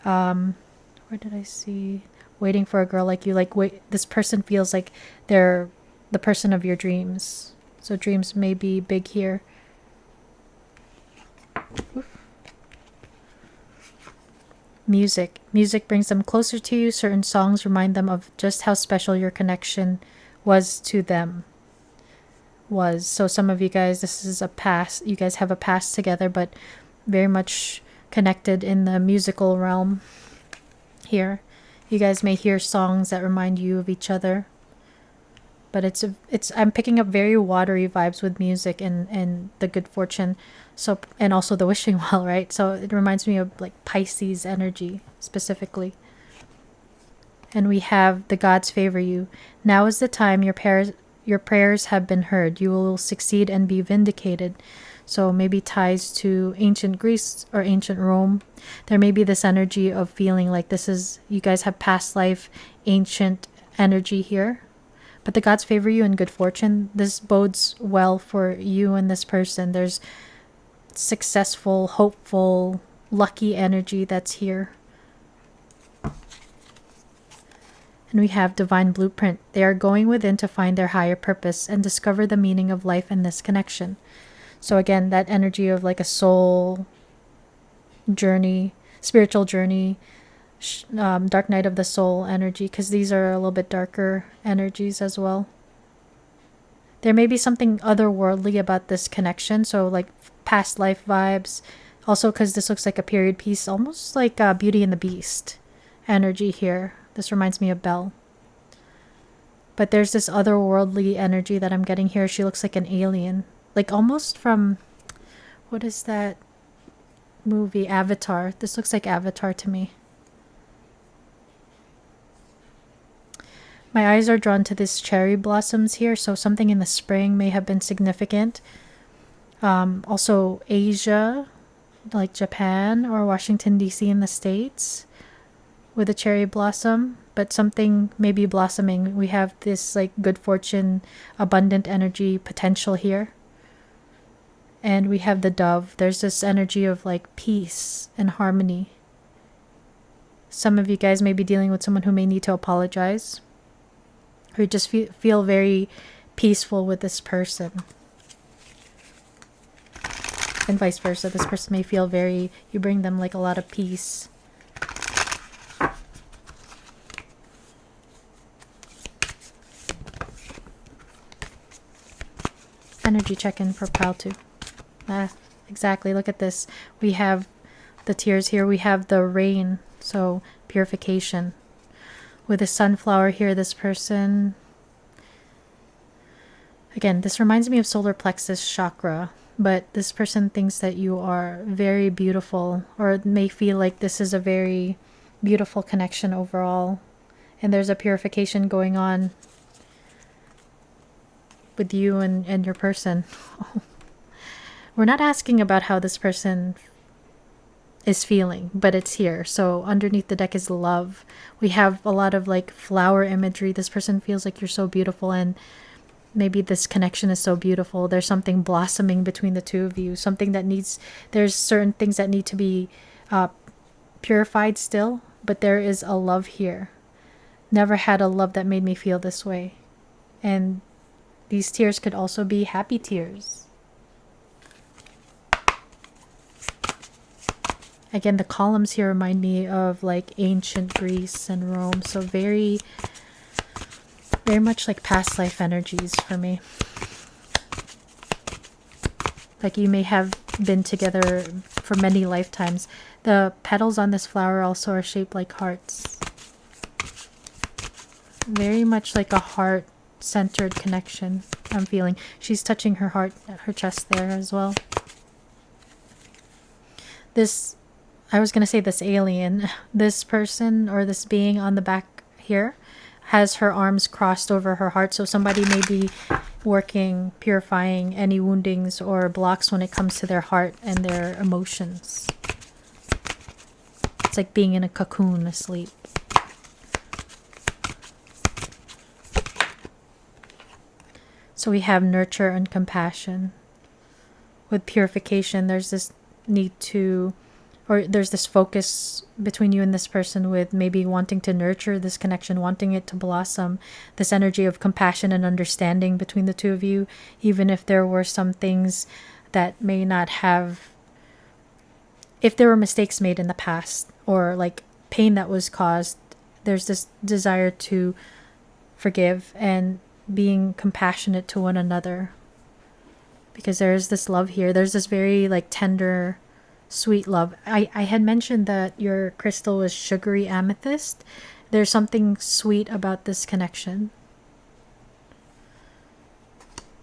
Where did I see? Waiting for a girl like you. Like, wait, this person feels like they're the person of your dreams. So dreams may be big here. Oof. Music. Music brings them closer to you. Certain songs remind them of just how special your connection was to them. So some of you guys, this is a past. You guys have a past together, but very much connected in the musical realm here. You guys may hear songs that remind you of each other. But I'm picking up very watery vibes with music and the good fortune. So, and also the wishing well, right? So it reminds me of like Pisces energy specifically. And we have the gods favor you. Now is the time. Your prayers have been heard. You will succeed and be vindicated. So maybe ties to ancient Greece or ancient Rome. There may be this energy of feeling like you guys have past life ancient energy here. But the gods favor you in good fortune. This bodes well for you and this person. There's successful, hopeful, lucky energy that's here. And we have divine blueprint. They are going within to find their higher purpose and discover the meaning of life in this connection. So again, that energy of like a soul journey, spiritual journey, dark night of the soul energy, because these are a little bit darker energies as well. There may be something otherworldly about this connection, so like past life vibes. Also, because this looks like a period piece, almost like Beauty and the Beast energy here. This reminds me of Belle. But there's this otherworldly energy that I'm getting here. She looks like an alien, like almost from, what is that movie, Avatar? This looks like Avatar to me. My eyes are drawn to these cherry blossoms here, so something in the spring may have been significant. Also Asia, like Japan or Washington, D.C. in the States with a cherry blossom, but something may be blossoming. We have this like good fortune, abundant energy potential here. And we have the dove. There's this energy of like peace and harmony. Some of you guys may be dealing with someone who may need to apologize, or just feel very peaceful with this person. And vice versa. This person may feel you bring them like a lot of peace. Energy check-in for pile 2. Exactly. Look at this. We have the tears here. We have the rain. So purification. With a sunflower here, this person, again, this reminds me of solar plexus chakra, but this person thinks that you are very beautiful, or may feel like this is a very beautiful connection overall. And there's a purification going on with you and your person. We're not asking about how this person is feeling, but it's here. So underneath the deck is love. We have a lot of like flower imagery. This person feels like you're so beautiful, and maybe this connection is so beautiful. There's something blossoming between the two of you. There's certain things that need to be purified still, but there is a love here. Never had a love that made me feel this way. And these tears could also be happy tears. Again, the columns here remind me of like ancient Greece and Rome. So very, very much like past life energies for me. Like you may have been together for many lifetimes. The petals on this flower also are shaped like hearts. Very much like a heart-centered connection I'm feeling. She's touching her heart, her chest there as well. I was going to say this alien, this person or this being on the back here has her arms crossed over her heart. So somebody may be working, purifying any woundings or blocks when it comes to their heart and their emotions. It's like being in a cocoon asleep. So we have nurture and compassion. With purification, there's this need to, or there's this focus between you and this person with maybe wanting to nurture this connection, wanting it to blossom, this energy of compassion and understanding between the two of you, even if there were some things that may not have if there were mistakes made in the past or like pain that was caused, there's this desire to forgive and being compassionate to one another, because there's this love here. There's this very like tender, sweet love. I had mentioned that your crystal was sugary amethyst. There's something sweet about this connection.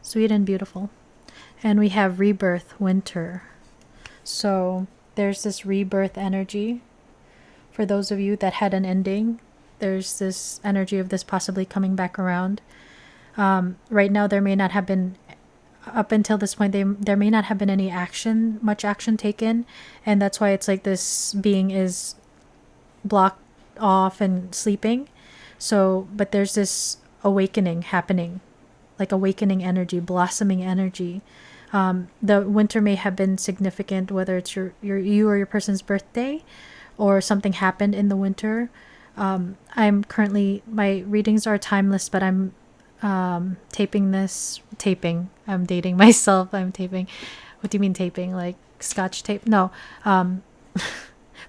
Sweet and beautiful. And we have rebirth, winter. So there's this rebirth energy. For those of you that had an ending, there's this energy of this possibly coming back around. Right now, there may not have been, up until this point, there may not have been any action, much action taken. And that's why it's like this being is blocked off and sleeping. So, but there's this awakening happening, like awakening energy, blossoming energy. The winter may have been significant, whether it's you or your person's birthday, or something happened in the winter. I'm currently, my readings are timeless, but I'm taping. I'm dating myself. I'm taping. What do you mean taping? Like scotch tape? No.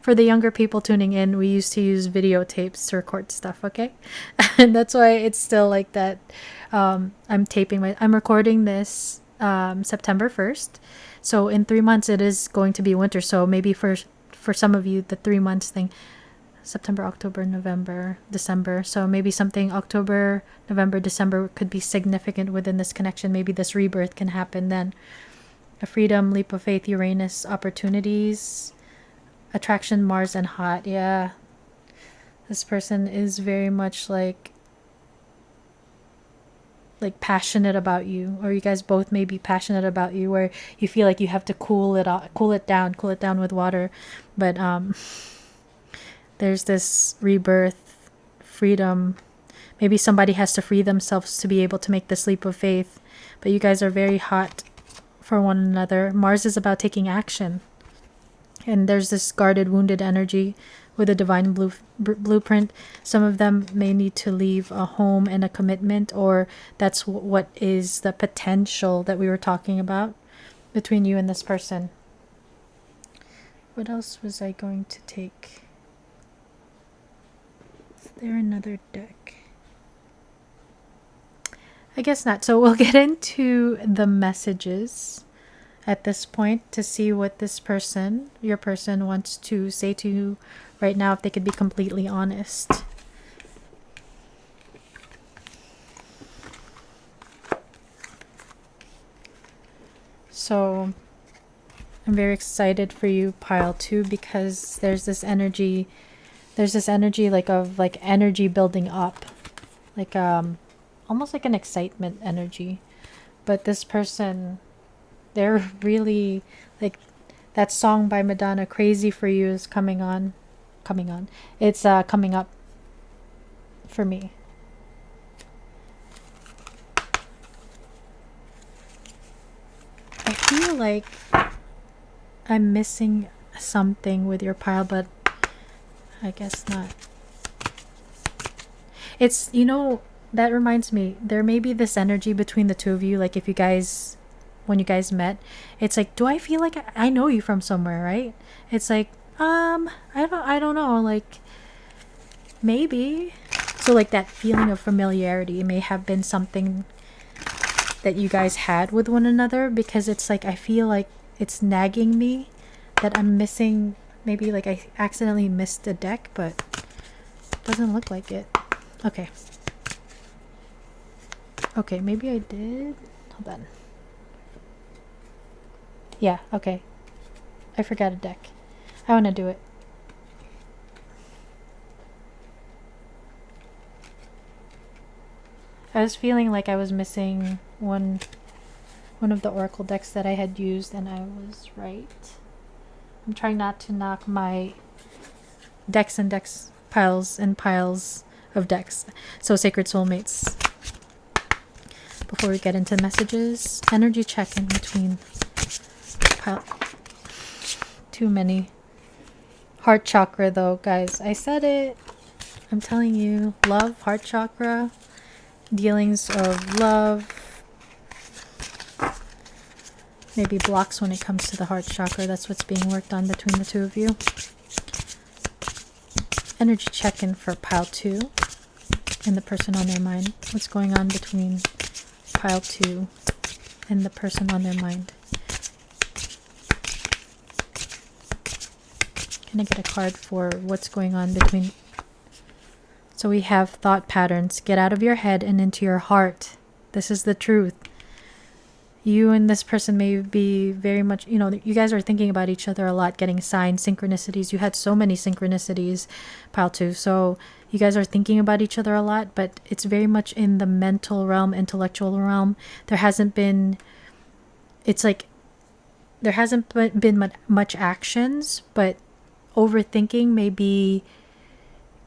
For the younger people tuning in, we used to use videotapes to record stuff, okay? And that's why it's still like that. I'm recording this September 1st. So in 3 months, it is going to be winter. So maybe for some of you, the 3 months thing, September, October, November, December. So maybe something October, November, December could be significant within this connection. Maybe this rebirth can happen then. A freedom, leap of faith, Uranus, opportunities, attraction, Mars and hot. Yeah. This person is very much like passionate about you, or you guys both may be passionate about you, where you feel like you have to cool it down with water. But there's this rebirth, freedom. Maybe somebody has to free themselves to be able to make this leap of faith. But you guys are very hot for one another. Mars is about taking action. And there's this guarded, wounded energy with a divine blueprint. Some of them may need to leave a home and a commitment, or that's what is the potential that we were talking about between you and this person. What else was I going to take? Is there another deck? I guess not. So we'll get into the messages at this point to see what this person, your person, wants to say to you right now, if they could be completely honest. So I'm very excited for you, pile 2, because there's this energy like of like energy building up, like almost like an excitement energy. But this person, they're really like, that song by Madonna, Crazy for You, is coming on. It's coming up for me. I feel like I'm missing something with your pile, but I guess not. It's, that reminds me, there may be this energy between the two of you, like if you guys, when you guys met, it's like, do I feel like I know you from somewhere, right? It's like, I don't know, like maybe. So like that feeling of familiarity may have been something that you guys had with one another, because it's like, I feel like it's nagging me that I'm missing, maybe like I accidentally missed a deck, but it doesn't look like it. Okay, maybe I did. Hold on. Yeah, okay. I forgot a deck. I want to do it. I was feeling like I was missing one of the oracle decks that I had used, and I was right. I'm trying not to knock my decks and decks, piles and piles of decks. So Sacred Soulmates. Before we get into messages, energy check in between pile. Too many. Heart chakra though, guys. I said it. I'm telling you. Love, heart chakra. Dealings of love. maybe blocks when it comes to the heart chakra. That's what's being worked on between the two of you. Energy check-in for pile 2 and the person on their mind. What's going on between pile 2 and the person on their mind? Can I get a card for what's going on between? So we have thought patterns. Get out of your head and into your heart. This is the truth. You and this person may be very much, you guys are thinking about each other a lot, getting signs, synchronicities. You had so many synchronicities, pile 2. So you guys are thinking about each other a lot, but it's very much in the mental realm, intellectual realm. There hasn't been much actions, but overthinking may be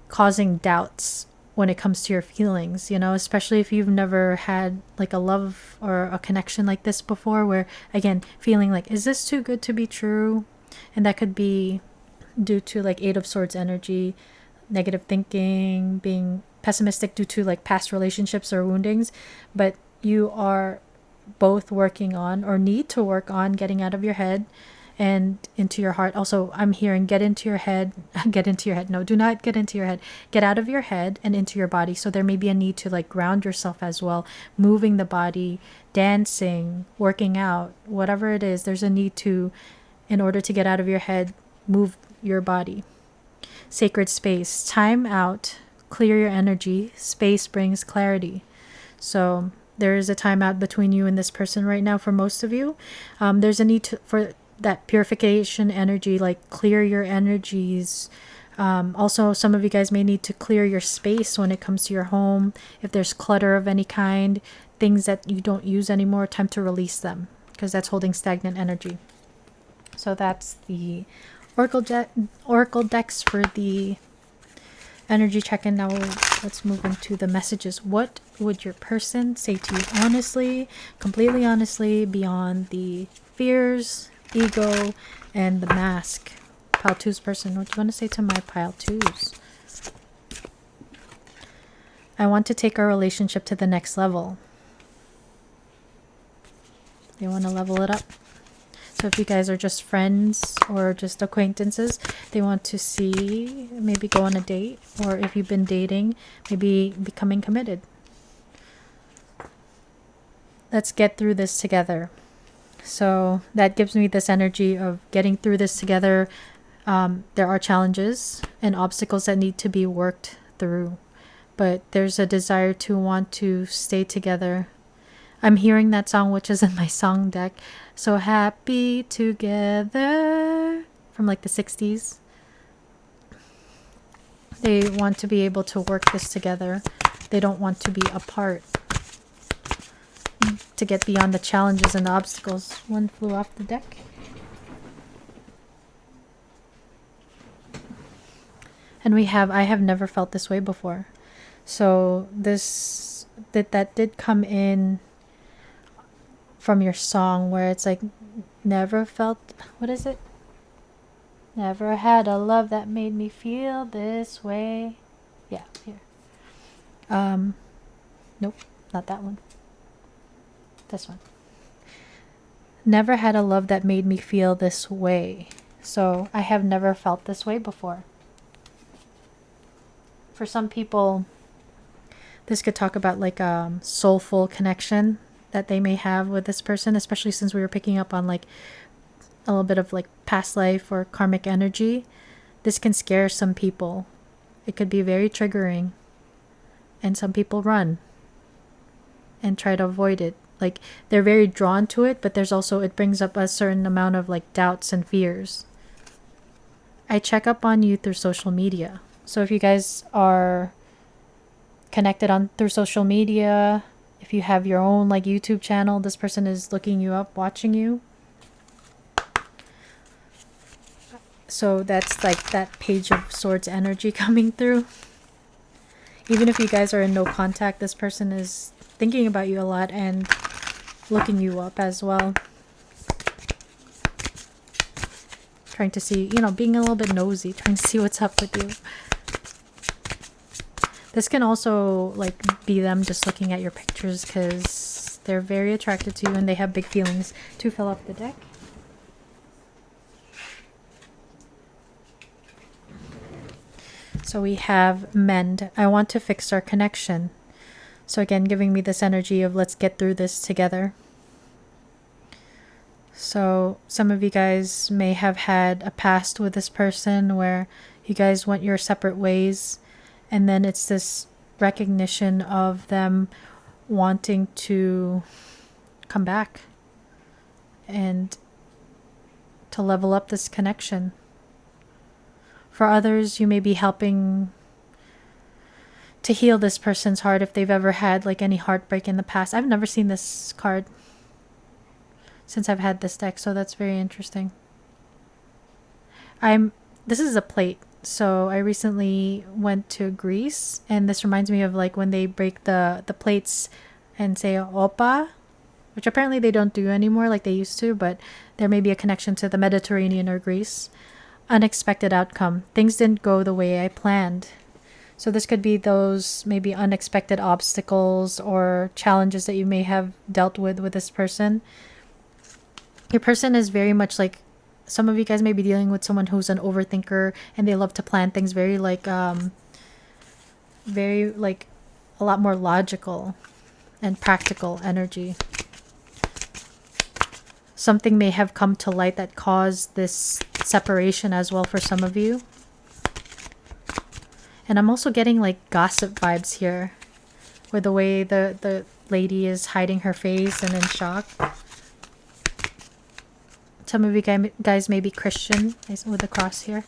causing doubts when it comes to your feelings, especially if you've never had like a love or a connection like this before, where again, feeling like, is this too good to be true? And that could be due to like 8 of Swords energy, negative thinking, being pessimistic due to like past relationships or woundings. But you are both working on, or need to work on, getting out of your head and into your heart. Also, I'm hearing get into your head. No, do not get into your head. Get out of your head and into your body. So there may be a need to like ground yourself as well, moving the body, dancing, working out, whatever it is. There's a need to, in order to get out of your head, move your body. Sacred space. Time out. Clear your energy. Space brings clarity. So there is a timeout between you and this person right now for most of you. There's a need for that purification energy, like clear your energies. Also, some of you guys may need to clear your space when it comes to your home. If there's clutter of any kind, things that you don't use anymore, time to release them, because that's holding stagnant energy. So that's the oracle decks for the energy check-in. Now let's move into the messages. What would your person say to you honestly, completely honestly, beyond the fears, ego, and the mask? Pile 2's person, what do you want to say to my pile 2's? I want to take our relationship to the next level. They want to level it up. So if you guys are just friends or just acquaintances, they want to see, maybe go on a date, or if you've been dating, maybe becoming committed. Let's get through this together. So that gives me this energy of getting through this together. There are challenges and obstacles that need to be worked through, but there's a desire to want to stay together. I'm hearing that song, which is in my song deck. So happy together, from like the 60s. They want to be able to work this together. They don't want to be apart. To get beyond the challenges and the obstacles. One flew off the deck. And we have, I have never felt this way before. So that did come in from your song, where it's like, never felt, what is it? Never had a love that made me feel this way. Yeah, here. Nope, not that one. This one. Never had a love that made me feel this way. So I have never felt this way before. For some people, this could talk about like a soulful connection that they may have with this person, especially since we were picking up on like a little bit of like past life or karmic energy. This can scare some people. It could be very triggering, and some people run and try to avoid it. Like they're very drawn to it, but there's also, it brings up a certain amount of like doubts and fears. I check up on you through social media. So if you guys are connected on through social media, if you have your own like YouTube channel, this person is looking you up, watching you. So that's like that Page of Swords energy coming through. Even if you guys are in no contact, this person is thinking about you a lot and looking you up as well. Trying to see, being a little bit nosy, trying to see what's up with you. This can also like be them just looking at your pictures, because they're very attracted to you and they have big feelings. 2 fell off the deck. So we have mend. I want to fix our connection. So again, giving me this energy of let's get through this together. So some of you guys may have had a past with this person where you guys went your separate ways, and then it's this recognition of them wanting to come back and to level up this connection. For others, you may be helping to heal this person's heart if they've ever had like any heartbreak in the past. I've never seen this card since I've had this deck, so that's very interesting. This is a plate. So I recently went to Greece, and this reminds me of like when they break the plates and say opa, which apparently they don't do anymore like they used to, but there may be a connection to the Mediterranean or Greece. Unexpected outcome. Things didn't go the way I planned. So this could be those maybe unexpected obstacles or challenges that you may have dealt with this person. Your person is very much like, some of you guys may be dealing with someone who's an overthinker and they love to plan things very like a lot more logical and practical energy. Something may have come to light that caused this separation as well for some of you. And I'm also getting like gossip vibes here with the way the lady is hiding her face and in shock. Some of you guys may be Christian with the cross here.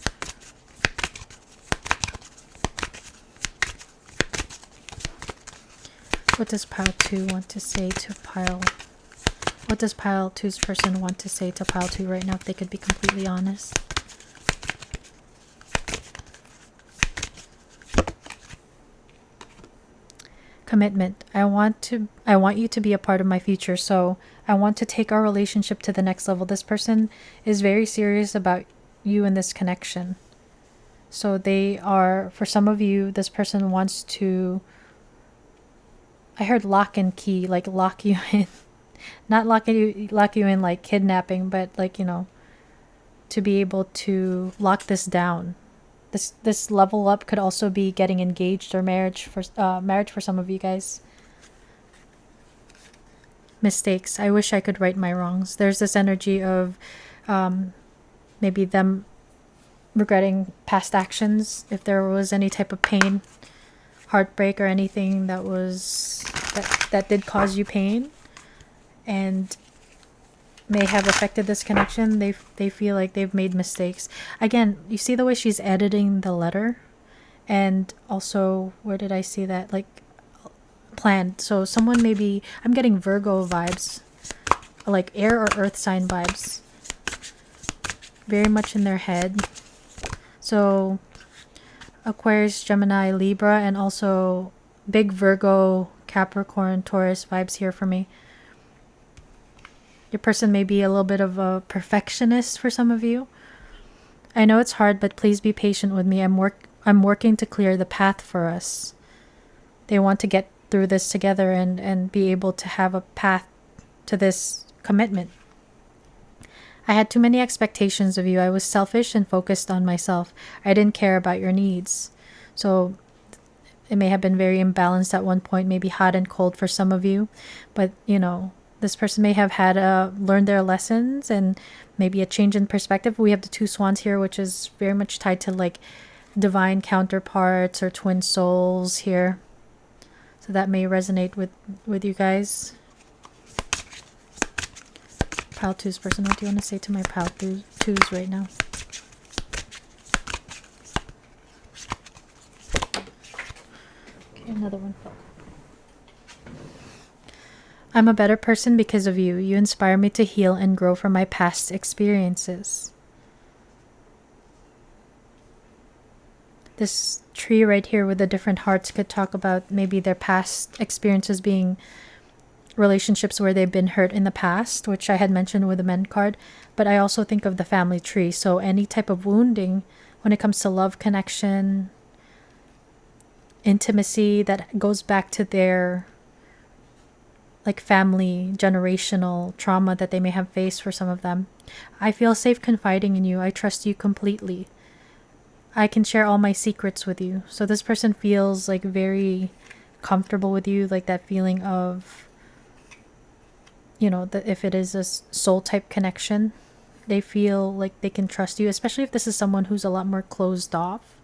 What does pile 2 want to say to pile? What does pile 2's person want to say to pile 2 right now if they could be completely honest? Commitment. I want you to be a part of my future, so I want to take our relationship to the next level. This person is very serious about you and this connection. So they are, for some of you, this person wants to, I heard lock and key, like lock you in. Not lock you in like kidnapping, but like, you know, to be able to lock this down. This level up could also be getting engaged or marriage for some of you guys. Mistakes. I wish I could right my wrongs. There's this energy of maybe them regretting past actions, if there was any type of pain, heartbreak, or anything that did cause you pain and may have affected this connection. They feel like they've made mistakes. Again, you see the way she's editing the letter, and also, where did I see that? Like planned. So someone maybe, I'm getting Virgo vibes, like air or earth sign vibes, very much in their head. So Aquarius, Gemini, Libra, and also big Virgo, Capricorn, Taurus vibes here for me. Your person may be a little bit of a perfectionist for some of you. I know it's hard, but please be patient with me. I'm working to clear the path for us. They want to get through this together and be able to have a path to this commitment. I had too many expectations of you. I was selfish and focused on myself. I didn't care about your needs. So it may have been very imbalanced at one point, maybe hot and cold for some of you. But, you know, this person may have had learned their lessons and maybe a change in perspective. We have the 2 swans here, which is very much tied to like divine counterparts or twin souls here. So that may resonate with you guys. Pile 2's person, what do you want to say to my pile 2's right now? Okay, another one. I'm a better person because of you. You inspire me to heal and grow from my past experiences. This tree right here with the different hearts could talk about maybe their past experiences being relationships where they've been hurt in the past, which I had mentioned with the men card. But I also think of the family tree. So any type of wounding when it comes to love, connection, intimacy that goes back to their like family, generational trauma that they may have faced for some of them. I feel safe confiding in you. I trust you completely. I can share all my secrets with you. So this person feels like very comfortable with you, like that feeling of, that if it is a soul type connection, they feel like they can trust you, especially if this is someone who's a lot more closed off.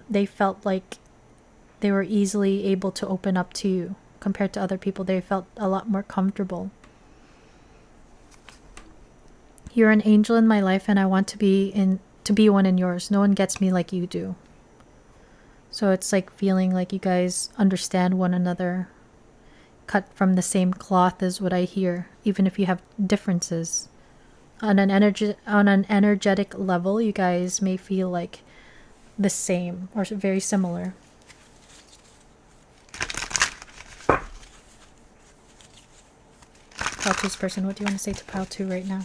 They felt like they were easily able to open up to you compared to other people. They felt a lot more comfortable. You're an angel in my life, and I want to be one in yours. No one gets me like you do. So it's like feeling like you guys understand one another, cut from the same cloth is what I hear, even if you have differences. On an energetic level, you guys may feel like the same or very similar. Pile 2's person, what do you want to say to Pile 2 right now?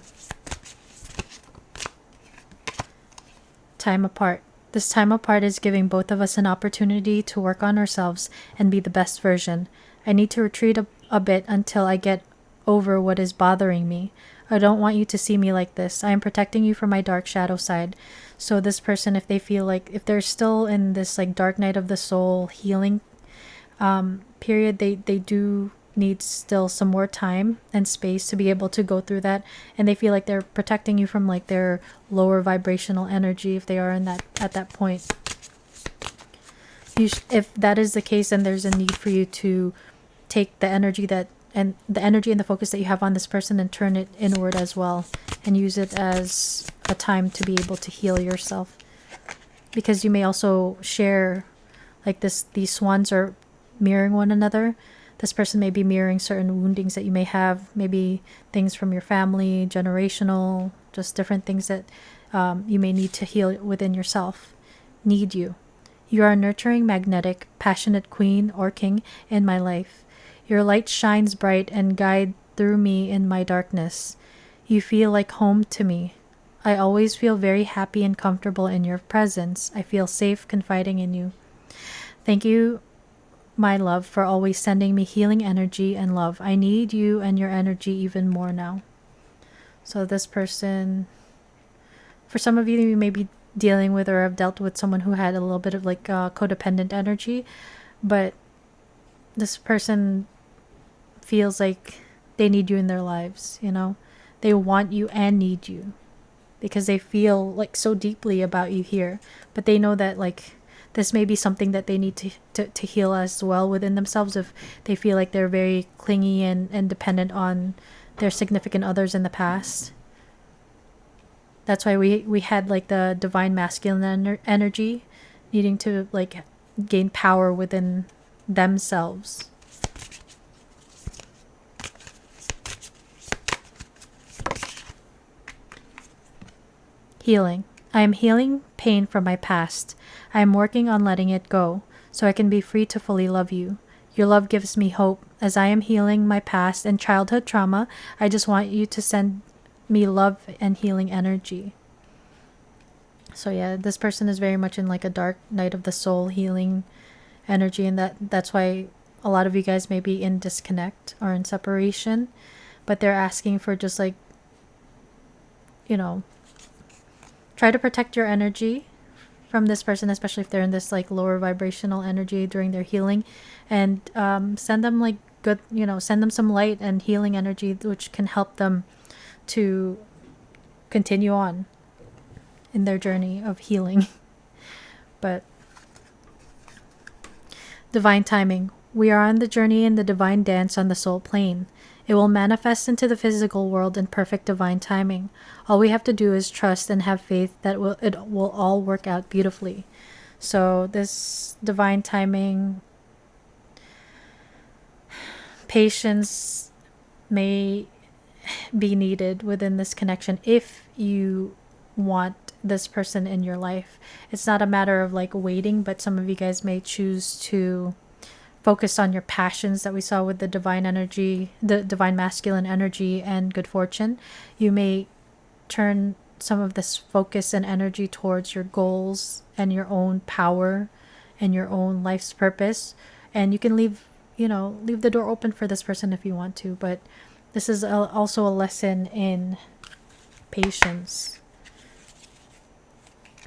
Time apart. This time apart is giving both of us an opportunity to work on ourselves and be the best version. I need to retreat a bit until I get over what is bothering me. I don't want you to see me like this. I am protecting you from my dark shadow side. So this person, if they feel like, if they're still in this like dark night of the soul healing period, they do need still some more time and space to be able to go through that, and they feel like they're protecting you from like their lower vibrational energy if they are in that at that point. If that is the case, then there's a need for you to take the energy and the focus that you have on this person and turn it inward as well, and use it as a time to be able to heal yourself, because you may also share like these swans are mirroring one another. This person may be mirroring certain woundings that you may have, maybe things from your family, generational, just different things that you may need to heal within yourself. Need you. You are a nurturing, magnetic, passionate queen or king in my life. Your light shines bright and guide through me in my darkness. You feel like home to me. I always feel very happy and comfortable in your presence. I feel safe confiding in you. Thank you, my love, for always sending me healing energy and love. I need you and your energy even more now. So this person, for some of you may be dealing with or have dealt with someone who had a little bit of like codependent energy, but this person feels like they need you in their lives, they want you and need you because they feel like so deeply about you here, but they know that like this may be something that they need to heal as well within themselves if they feel like they're very clingy and dependent on their significant others in the past. That's why we had like the divine masculine energy needing to like gain power within themselves. Healing. I am healing pain from my past. I am working on letting it go so I can be free to fully love you. Your love gives me hope. As I am healing my past and childhood trauma, I just want you to send me love and healing energy. So yeah, this person is very much in like a dark night of the soul healing energy, and that's why a lot of you guys may be in disconnect or in separation, but they're asking for just like, try to protect your energy from this person, especially if they're in this like lower vibrational energy during their healing, and send them like good, send them some light and healing energy which can help them to continue on in their journey of healing. But divine timing. We are on the journey in the divine dance on the soul plane. It will manifest into the physical world in perfect divine timing. All we have to do is trust and have faith that it will all work out beautifully. So this divine timing, patience may be needed within this connection if you want this person in your life. It's not a matter of like waiting, but some of you guys may choose to focus on your passions that we saw with the divine energy, the divine masculine energy and good fortune. You may turn some of this focus and energy towards your goals and your own power and your own life's purpose, and you can leave leave the door open for this person if you want to, but this is also a lesson in patience.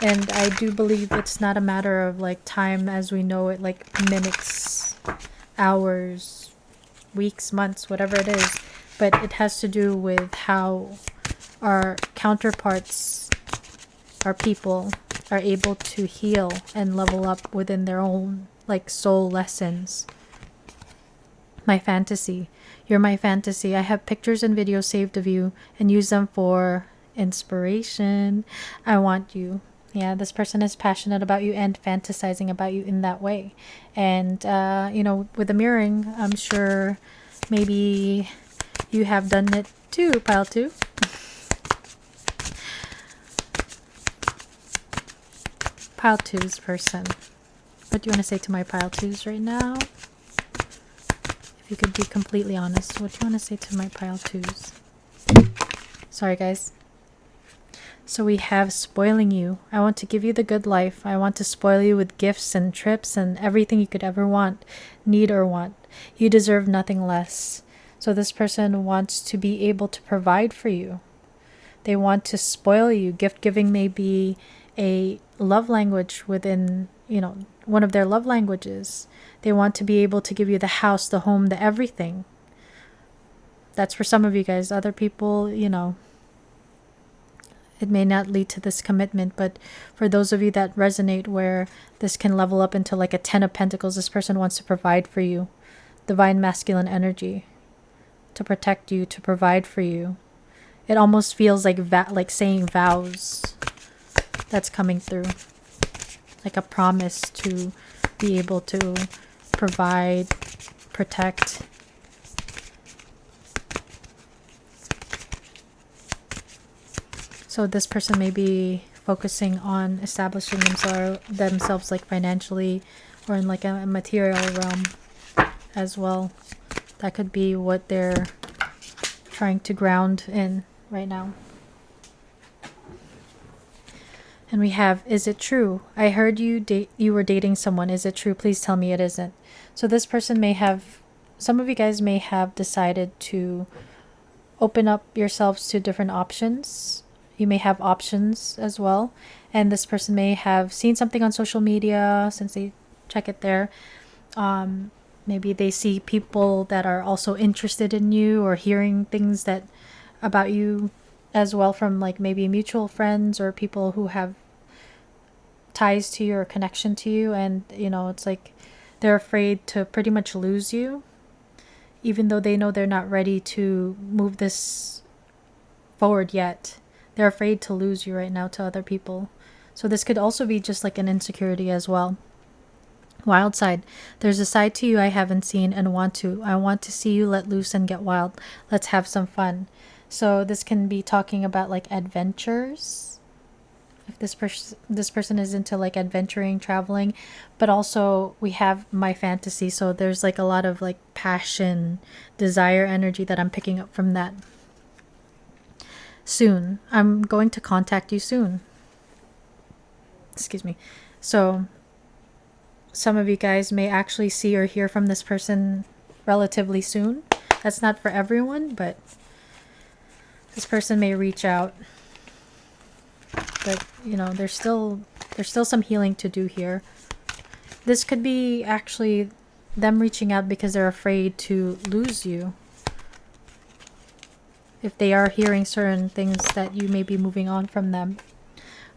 And I do believe it's not a matter of like time as we know it, like minutes, hours, weeks, months, whatever it is, but it has to do with how our counterparts, our people, are able to heal and level up within their own like soul lessons. My fantasy. You're my fantasy. I have pictures and videos saved of you and use them for inspiration. I want you. Yeah, this person is passionate about you and fantasizing about you in that way. And, with the mirroring, I'm sure maybe you have done it too, pile two. Pile two's person. What do you want to say to my pile twos right now? If you could be completely honest, what do you want to say to my pile twos? Sorry, guys. So we have spoiling you. I want to give you the good life. I want to spoil you with gifts and trips and everything you could ever want, need, or want. You deserve nothing less. So this person wants to be able to provide for you. They want to spoil you. Gift giving may be a love language within, one of their love languages. They want to be able to give you the house, the home, the everything. That's for some of you guys. Other people, it may not lead to this commitment, but for those of you that resonate where this can level up into like a 10 of Pentacles, this person wants to provide for you. Divine masculine energy. To protect you, to provide for you. It almost feels like saying vows that's coming through. Like a promise to be able to provide, protect. So this person may be focusing on establishing themselves like financially or in like a material realm as well. That could be what they're trying to ground in right now. And we have, is it true? I heard you were dating someone. Is it true? Please tell me it isn't. So this person may have, some of you guys may have decided to open up yourselves to different options. You may have options as well. And this person may have seen something on social media since they check it there. Maybe they see people that are also interested in you or hearing things about you as well from like maybe mutual friends or people who have ties to you or connection to you. And, it's like they're afraid to pretty much lose you, even though they know they're not ready to move this forward yet. They're afraid to lose you right now to other people. So this could also be just like an insecurity as well. Wild side. There's a side to you I haven't seen and want to. I want to see you let loose and get wild. Let's have some fun. So this can be talking about like adventures. If this person is into like adventuring, traveling, but also we have my fantasy. So there's like a lot of like passion, desire, energy that I'm picking up from that. Soon. I'm going to contact you soon. Excuse me. So some of you guys may actually see or hear from this person relatively soon. That's not for everyone, but this person may reach out. But, there's still some healing to do here. This could be actually them reaching out because they're afraid to lose you. If they are hearing certain things that you may be moving on from them.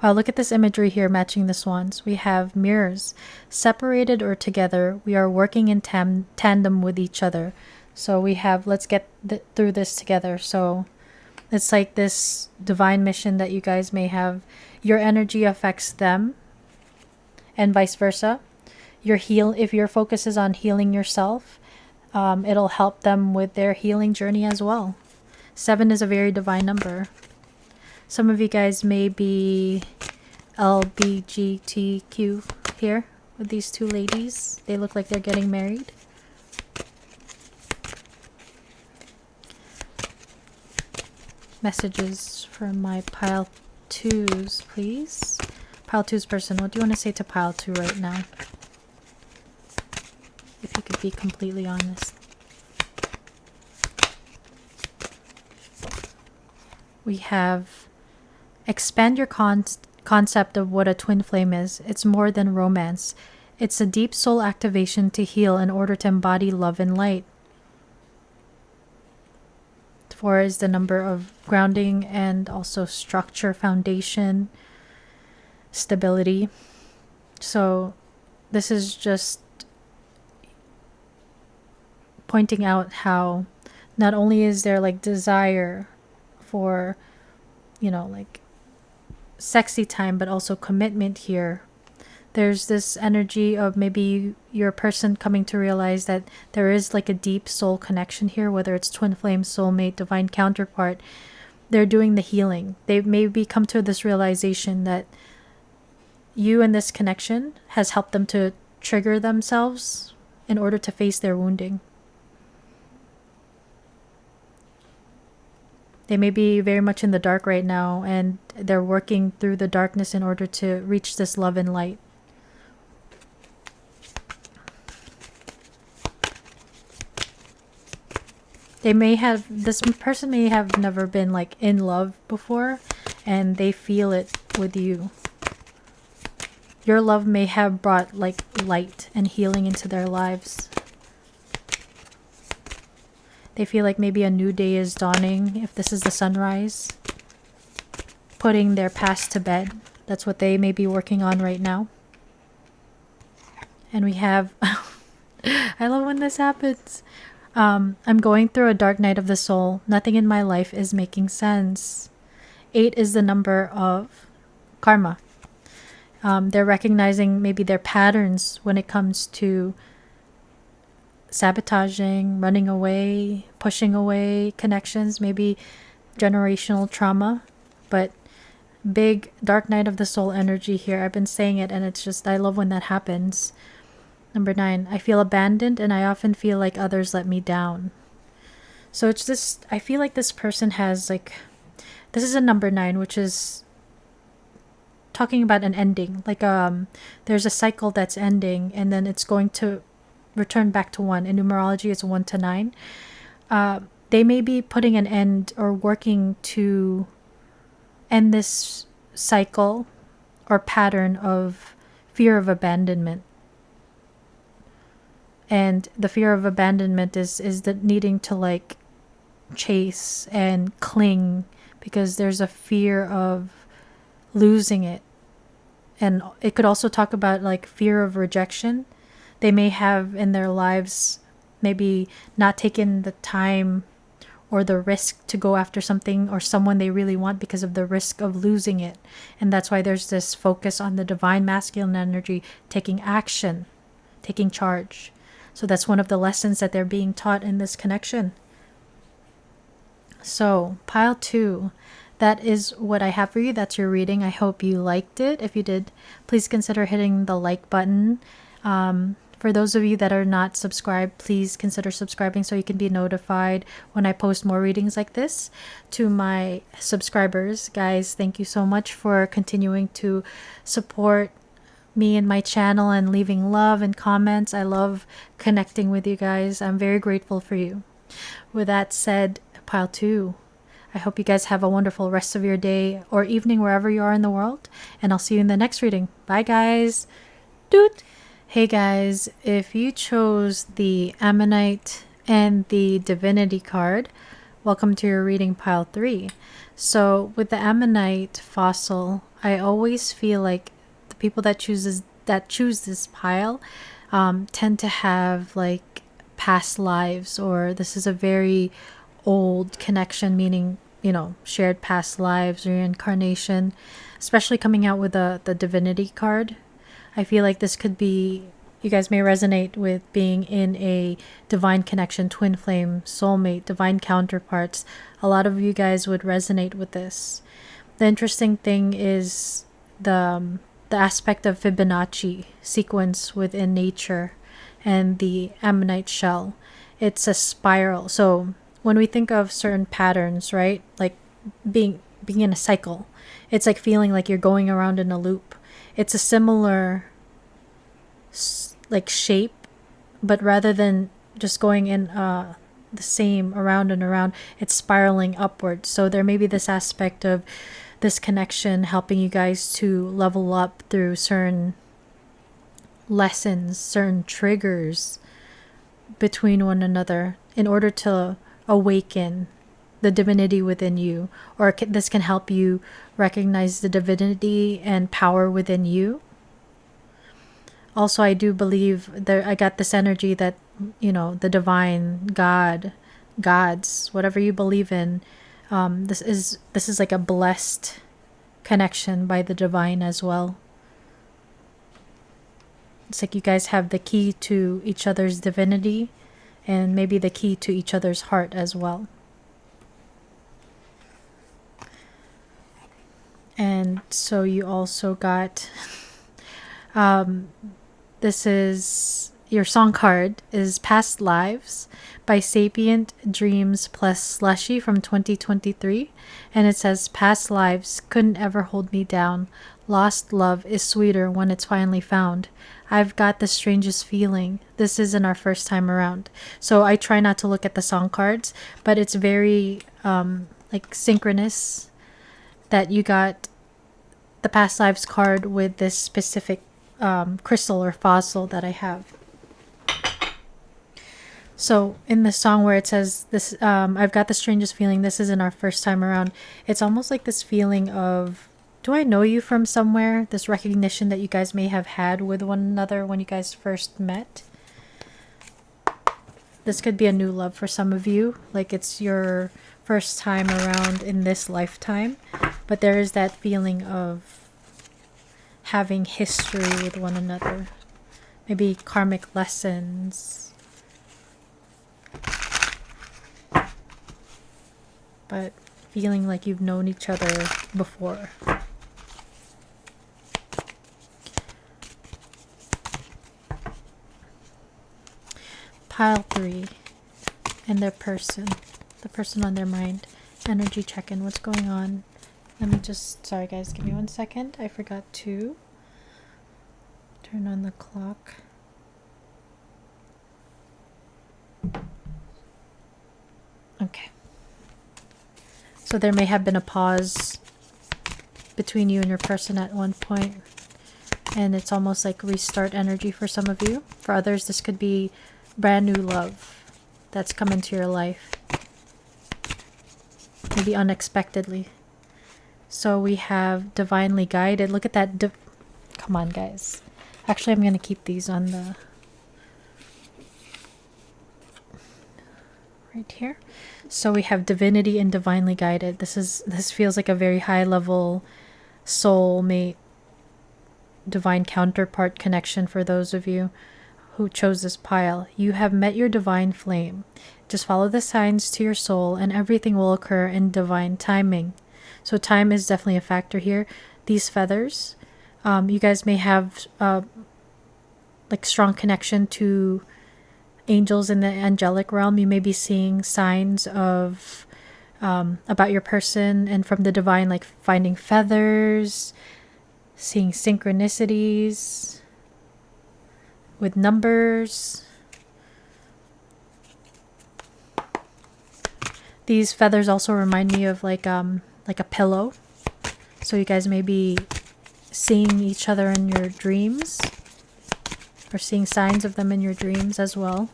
Wow, look at this imagery here matching the swans. We have mirrors. Separated or together, we are working in tandem with each other. So we have, let's get through this together. So it's like this divine mission that you guys may have. Your energy affects them and vice versa. If your focus is on healing yourself, it'll help them with their healing journey as well. 7 is a very divine number. Some of you guys may be LBGTQ here with these two ladies. They look like they're getting married. Messages from my pile 2s, please. Pile 2's person, what do you want to say to pile 2 right now? If you could be completely honest. We have expand your concept of what a twin flame is. It's more than romance. It's a deep soul activation to heal in order to embody love and light. 4 is the number of grounding and also structure, foundation, stability. So this is just pointing out how not only is there like desire for, like sexy time, but also commitment here. There's this energy of maybe your person coming to realize that there is like a deep soul connection here, whether it's twin flame, soulmate, divine counterpart. They're doing the healing. They maybe come to this realization that you and this connection has helped them to trigger themselves in order to face their wounding. They may be very much in the dark right now, and they're working through the darkness in order to reach this love and light. This person may have never been like in love before, and they feel it with you. Your love may have brought like light and healing into their lives. They feel like maybe a new day is dawning if this is the sunrise. Putting their past to bed. That's what they may be working on right now. And we have... I love when this happens. I'm going through a dark night of the soul. Nothing in my life is making sense. 8 is the number of karma. They're recognizing maybe their patterns when it comes to sabotaging, running away, pushing away connections, maybe generational trauma. But big dark night of the soul energy here. I've been saying it, and it's just, I love when that happens. Number 9, I feel abandoned, and I often feel like others let me down. So it's this, I feel like this person has like, this is a number 9, which is talking about an ending. Like there's a cycle that's ending, and then it's going to return back to 1. In numerology, it's 1 to 9. They may be putting an end or working to end this cycle or pattern of fear of abandonment. And the fear of abandonment is the needing to like chase and cling because there's a fear of losing it. And it could also talk about like fear of rejection. They may have in their lives maybe not taken the time or the risk to go after something or someone they really want because of the risk of losing it. And that's why there's this focus on the divine masculine energy, taking action, taking charge. So that's one of the lessons that they're being taught in this connection. So pile 2, that is what I have for you. That's your reading. I hope you liked it. If you did, please consider hitting the like button. For those of you that are not subscribed, please consider subscribing so you can be notified when I post more readings like this. To my subscribers, guys, thank you so much for continuing to support me and my channel and leaving love and comments. I love connecting with you guys. I'm very grateful for you. With that said, pile 2, I hope you guys have a wonderful rest of your day or evening wherever you are in the world, and I'll see you in the next reading. Bye guys. Doot. Hey guys, if you chose the Ammonite and the Divinity card, welcome to your reading pile 3. So with the Ammonite fossil, I always feel like the people that choose this pile tend to have like past lives, or this is a very old connection, meaning, shared past lives, reincarnation, especially coming out with the Divinity card. I feel like this could be, you guys may resonate with being in a divine connection, twin flame, soulmate, divine counterparts. A lot of you guys would resonate with this. The interesting thing is the aspect of Fibonacci sequence within nature and the Ammonite shell. It's a spiral. So when we think of certain patterns, right, like being in a cycle, it's like feeling like you're going around in a loop. It's a similar like shape but rather than just going in the same around and around, it's spiraling upwards. So there may be this aspect of this connection helping you guys to level up through certain lessons, certain triggers between one another in order to awaken the divinity within you, or this can help you recognize the divinity and power within you. Also, I do believe there, I got this energy that, you know, the divine, God, gods, whatever you believe in, this is like a blessed connection by the divine as well. It's like you guys have the key to each other's divinity and maybe the key to each other's heart as well. And so you also got this is your song card is Past Lives by Sapient Dreams plus Slushy from 2023, and it says, past lives couldn't ever hold me down. Lost love is sweeter when it's finally found. I've got the strangest feeling. This isn't our first time around. So I try not to look at the song cards, but it's very like synchronous that you got the past lives card with this specific crystal or fossil that I have. So in the song where it says this, I've got the strangest feeling, this isn't our first time around, it's almost like this feeling of, do I know you from somewhere? This recognition that you guys may have had with one another when you guys first met. This could be a new love for some of you, like it's your first time around in this lifetime, but there is that feeling of having history with one another, maybe karmic lessons, but feeling like you've known each other before. Pile 3 and the person on their mind. Energy check-in, what's going on? Let me just, sorry guys, give me 1 second. I forgot to turn on the clock. Okay. So there may have been a pause between you and your person at one point, and it's almost like restart energy for some of you. For others, this could be brand new love that's come into your life, maybe unexpectedly. So we have divinely guided. Look at that. Come on, guys. Actually, I'm going to keep these on the right here. So we have divinity and divinely guided. This feels like a very high level soulmate, divine counterpart connection for those of you who chose this pile. You have met your divine flame. Just follow the signs to your soul and everything will occur in divine timing. So time is definitely a factor here. These feathers, you guys may have like strong connection to angels in the angelic realm. You may be seeing signs of about your person, and from the divine, like finding feathers, seeing synchronicities with numbers. These feathers also remind me of like a pillow. So you guys may be seeing each other in your dreams, or seeing signs of them in your dreams as well.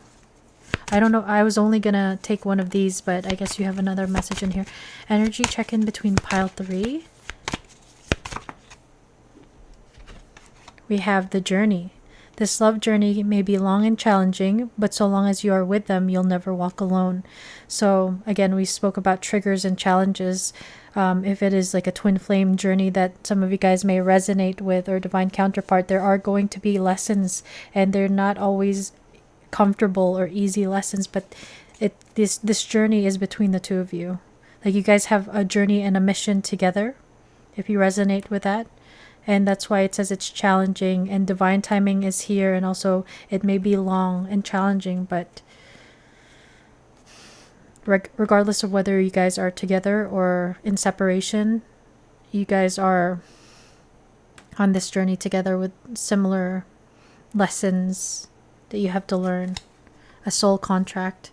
I don't know, I was only gonna take one of these, but I guess you have another message in here. Energy check-in between pile 3. We have the journey. This love journey may be long and challenging, but so long as you are with them, you'll never walk alone. So again, we spoke about triggers and challenges. If it is like a twin flame journey that some of you guys may resonate with, or divine counterpart, there are going to be lessons, and they're not always comfortable or easy lessons, but this journey is between the two of you. Like you guys have a journey and a mission together, if you resonate with that. And that's why it says it's challenging, and divine timing is here, and also it may be long and challenging, but regardless of whether you guys are together or in separation, you guys are on this journey together with similar lessons that you have to learn. A soul contract.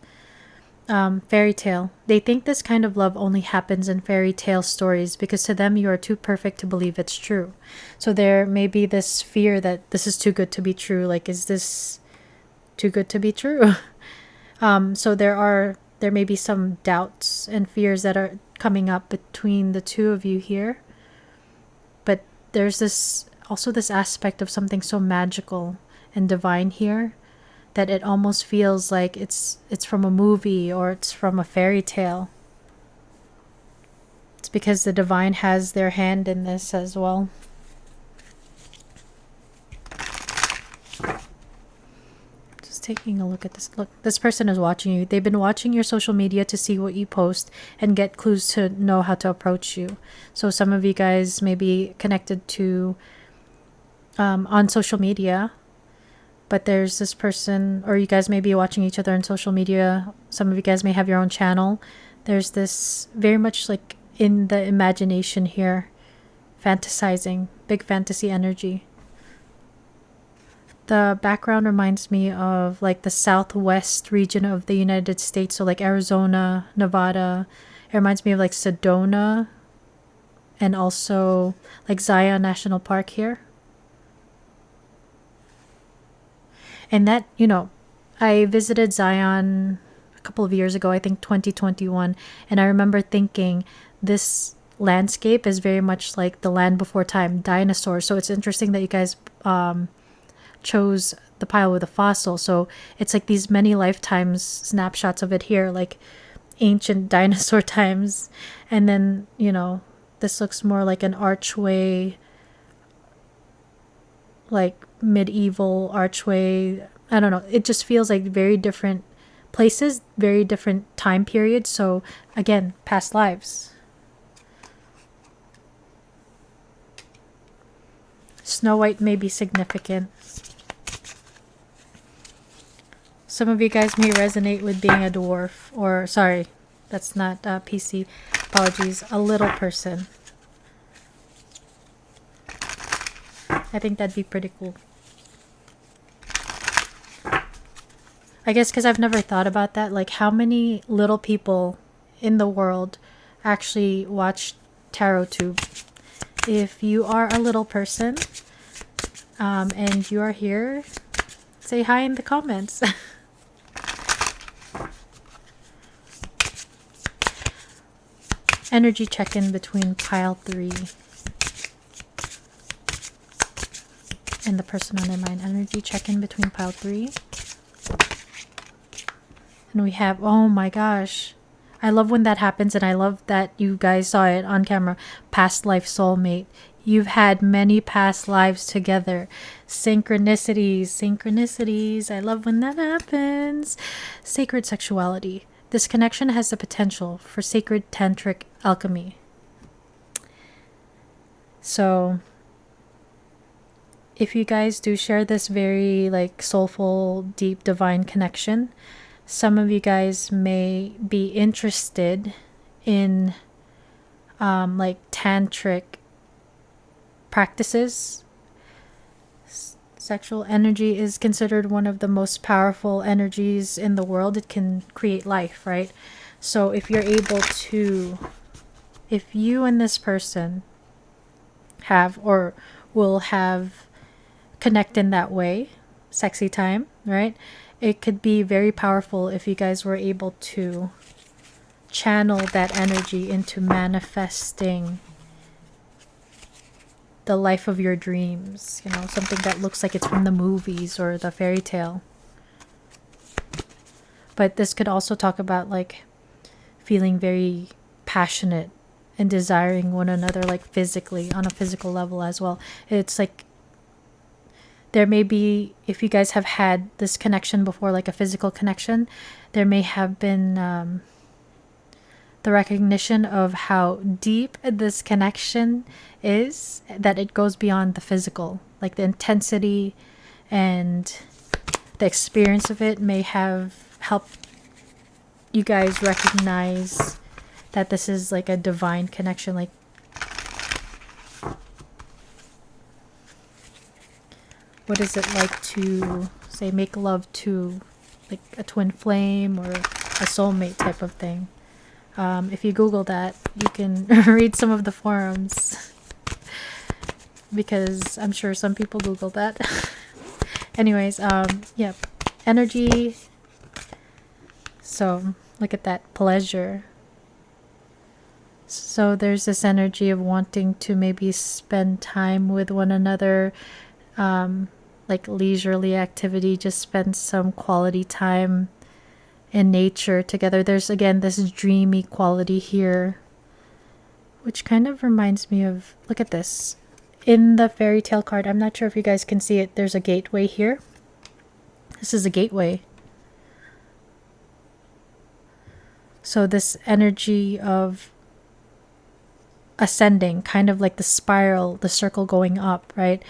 Fairy tale. They think this kind of love only happens in fairy tale stories because to them you are too perfect to believe it's true. So there may be this fear that this is too good to be true. Like, is this too good to be true? So there may be some doubts and fears that are coming up between the two of you here. But there's this aspect of something so magical and divine here that it almost feels like it's from a movie or it's from a fairy tale. It's because the divine has their hand in this as well. Just taking a look at this. Look, this person is watching you. They've been watching your social media to see what you post and get clues to know how to approach you. So some of you guys may be connected to on social media. But there's this person, or you guys may be watching each other on social media. Some of you guys may have your own channel. There's this very much like in the imagination here, fantasizing, big fantasy energy. The background reminds me of like the southwest region of the United States. So like Arizona, Nevada. It reminds me of like Sedona and also like Zion National Park here. And that, I visited Zion a couple of years ago, I think 2021. And I remember thinking this landscape is very much like the land before time, dinosaurs. So it's interesting that you guys chose the pile with a fossil. So it's like these many lifetimes snapshots of it here, like ancient dinosaur times. And then, this looks more like an archway, like medieval archway. I don't know, it just feels like very different places, very different time periods. So again, past lives. Snow White may be significant. Some of you guys may resonate with being a dwarf, or sorry, that's not PC, apologies, a little person. I think that'd be pretty cool. I guess because I've never thought about that. Like, how many little people in the world actually watch TarotTube? If you are a little person and you are here, say hi in the comments. Energy check-in between pile 3 and the person on their mind. Energy check-in between pile 3. And we have, oh my gosh, I love when that happens, and I love that you guys saw it on camera. Past life soulmate. You've had many past lives together. Synchronicities. I love when that happens. Sacred sexuality. This connection has the potential for sacred tantric alchemy. So if you guys do share this very like soulful, deep, divine connection, some of you guys may be interested in like tantric practices. Sexual energy is considered one of the most powerful energies in the world. It can create life, right? So if you're able to, if you and this person have or will have connect in that way, sexy time, right? It could be very powerful if you guys were able to channel that energy into manifesting the life of your dreams, something that looks like it's from the movies or the fairy tale. But this could also talk about like feeling very passionate and desiring one another, like physically, on a physical level as well. It's like there may be, if you guys have had this connection before, like a physical connection, there may have been the recognition of how deep this connection is, that it goes beyond the physical. Like the intensity and the experience of it may have helped you guys recognize that this is like a divine connection. Like, what is it like to, say say make love to like a twin flame or a soulmate type of thing. If you Google that, you can read some of the forums, because I'm sure some people Google that. Anyways, yeah, energy. So look at that, pleasure. So there's this energy of wanting to maybe spend time with one another, like leisurely activity, just spend some quality time in nature together. There's again this dreamy quality here, which kind of reminds me of, look at this. In the fairy tale card, I'm not sure if you guys can see it, there's a gateway here. This is a gateway. So this energy of ascending, kind of like the spiral, the circle going up, right?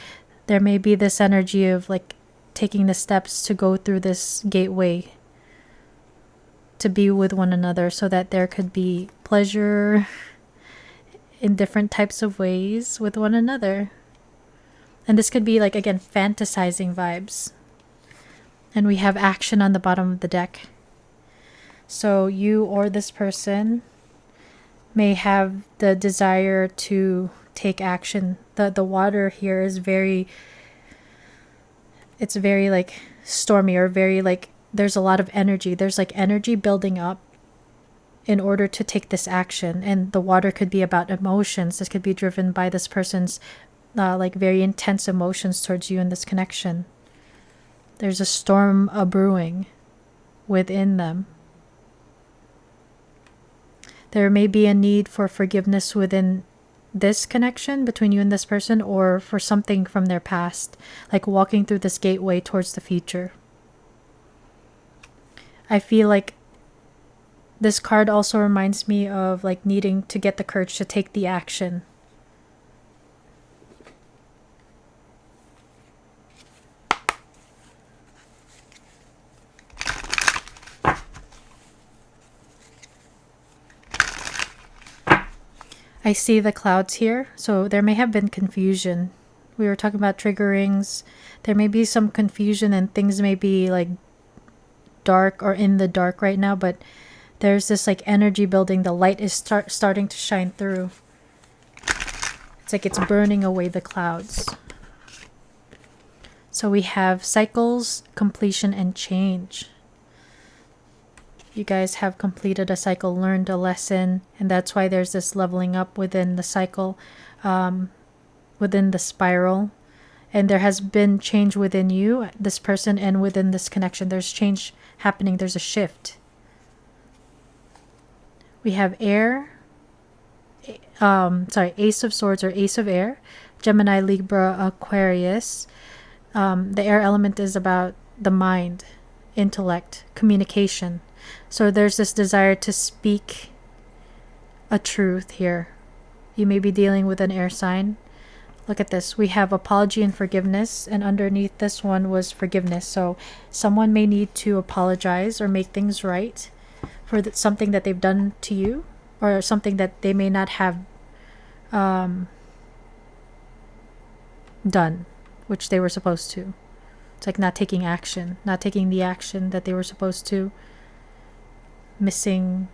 There may be this energy of like taking the steps to go through this gateway to be with one another, so that there could be pleasure in different types of ways with one another. And this could be like, again, fantasizing vibes. And we have action on the bottom of the deck. So you or this person may have the desire to take action. The water here is very, it's very like stormy, or very like there's a lot of energy. There's like energy building up in order to take this action. And the water could be about emotions. This could be driven by this person's like very intense emotions towards you in this connection. There's a storm brewing within them. There may be a need for forgiveness within this connection between you and this person, or for something from their past, like walking through this gateway towards the future. I feel like this card also reminds me of like needing to get the courage to take the action. I see the clouds here, so there may have been confusion. We were talking about triggerings. There may be some confusion and things may be like dark or in the dark right now, but there's this like energy building. The light is starting to shine through. It's like it's burning away the clouds. So we have cycles, completion, and change. You guys have completed a cycle, learned a lesson, and that's why there's this leveling up within the cycle, within the spiral. And there has been change within you, this person, and within this connection. There's change happening. There's a shift. We have air, Ace of Swords or Ace of Air, Gemini, Libra, Aquarius. The air element is about the mind, intellect, communication. So there's this desire to speak a truth here. You may be dealing with an air sign. Look at this. We have apology and forgiveness, and underneath this one was forgiveness. So someone may need to apologize or make things right for something that they've done to you, or something that they may not have done, which they were supposed to. It's like not taking action, not taking the action that they were supposed to. Missing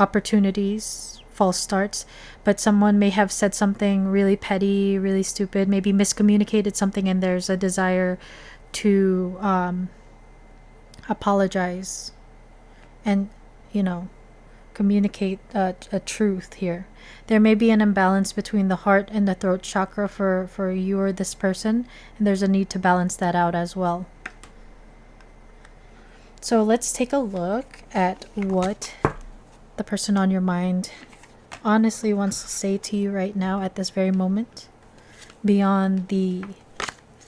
opportunities, false starts. But someone may have said something really petty, really stupid, maybe miscommunicated something, and there's a desire to apologize and, communicate a truth here. There may be an imbalance between the heart and the throat chakra for you or this person, and there's a need to balance that out as well. So let's take a look at what the person on your mind honestly wants to say to you right now at this very moment, beyond the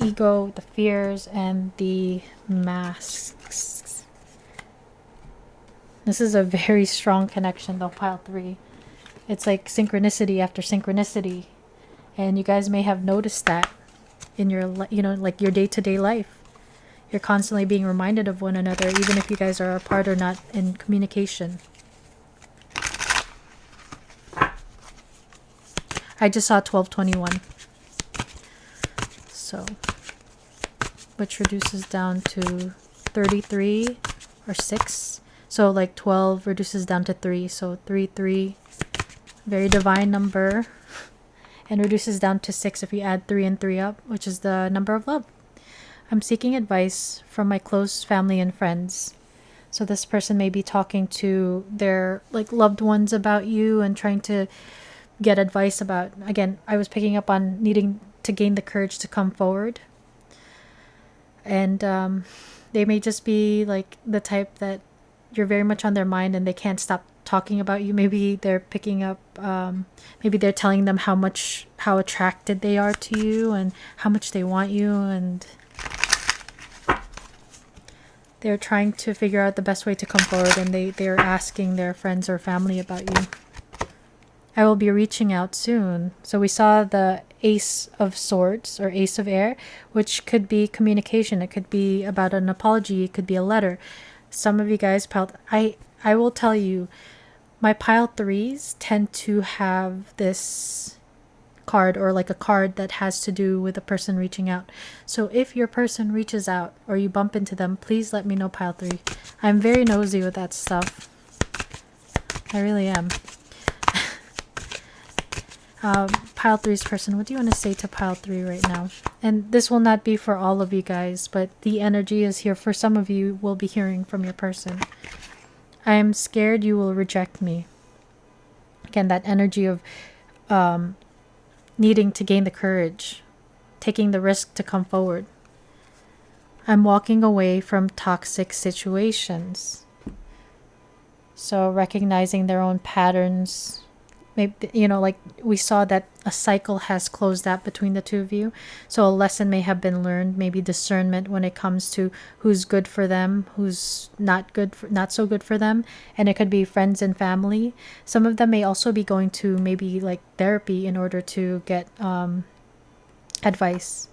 ego, the fears, and the masks. This is a very strong connection, though, pile 3. It's like synchronicity after synchronicity, and you guys may have noticed that in your, like your day-to-day life. You're constantly being reminded of one another, even if you guys are apart or not in communication. I just saw 1221. So which reduces down to 33 or 6. So like 12 reduces down to 3. So 3, 3, very divine number. And reduces down to 6 if you add 3 and 3 up, which is the number of love. I'm seeking advice from my close family and friends. So this person may be talking to their like loved ones about you and trying to get advice about, again, I was picking up on needing to gain the courage to come forward. And they may just be like the type that you're very much on their mind and they can't stop talking about you. Maybe they're picking up, maybe they're telling them how attracted they are to you and how much they want you, and they're trying to figure out the best way to come forward, and they're asking their friends or family about you. I will be reaching out soon. So we saw the Ace of Swords or Ace of Air, which could be communication. It could be about an apology. It could be a letter. Some of you guys piled. I will tell you, my pile 3s tend to have this card, or like a card that has to do with a person reaching out. So if your person reaches out or you bump into them, please let me know, pile 3. I'm very nosy with that stuff. I really am. Pile 3's person, what do you want to say to pile 3 right now? And this will not be for all of you guys, but the energy is here. For some of you, will be hearing from your person. I am scared you will reject me. Again, that energy of needing to gain the courage, taking the risk to come forward. I'm walking away from toxic situations. So recognizing their own patterns. Maybe, you know, like we saw that a cycle has closed out between the two of you. So a lesson may have been learned, maybe discernment when it comes to who's good for them, who's not so good for them. And it could be friends and family. Some of them may also be going to maybe like therapy in order to get advice.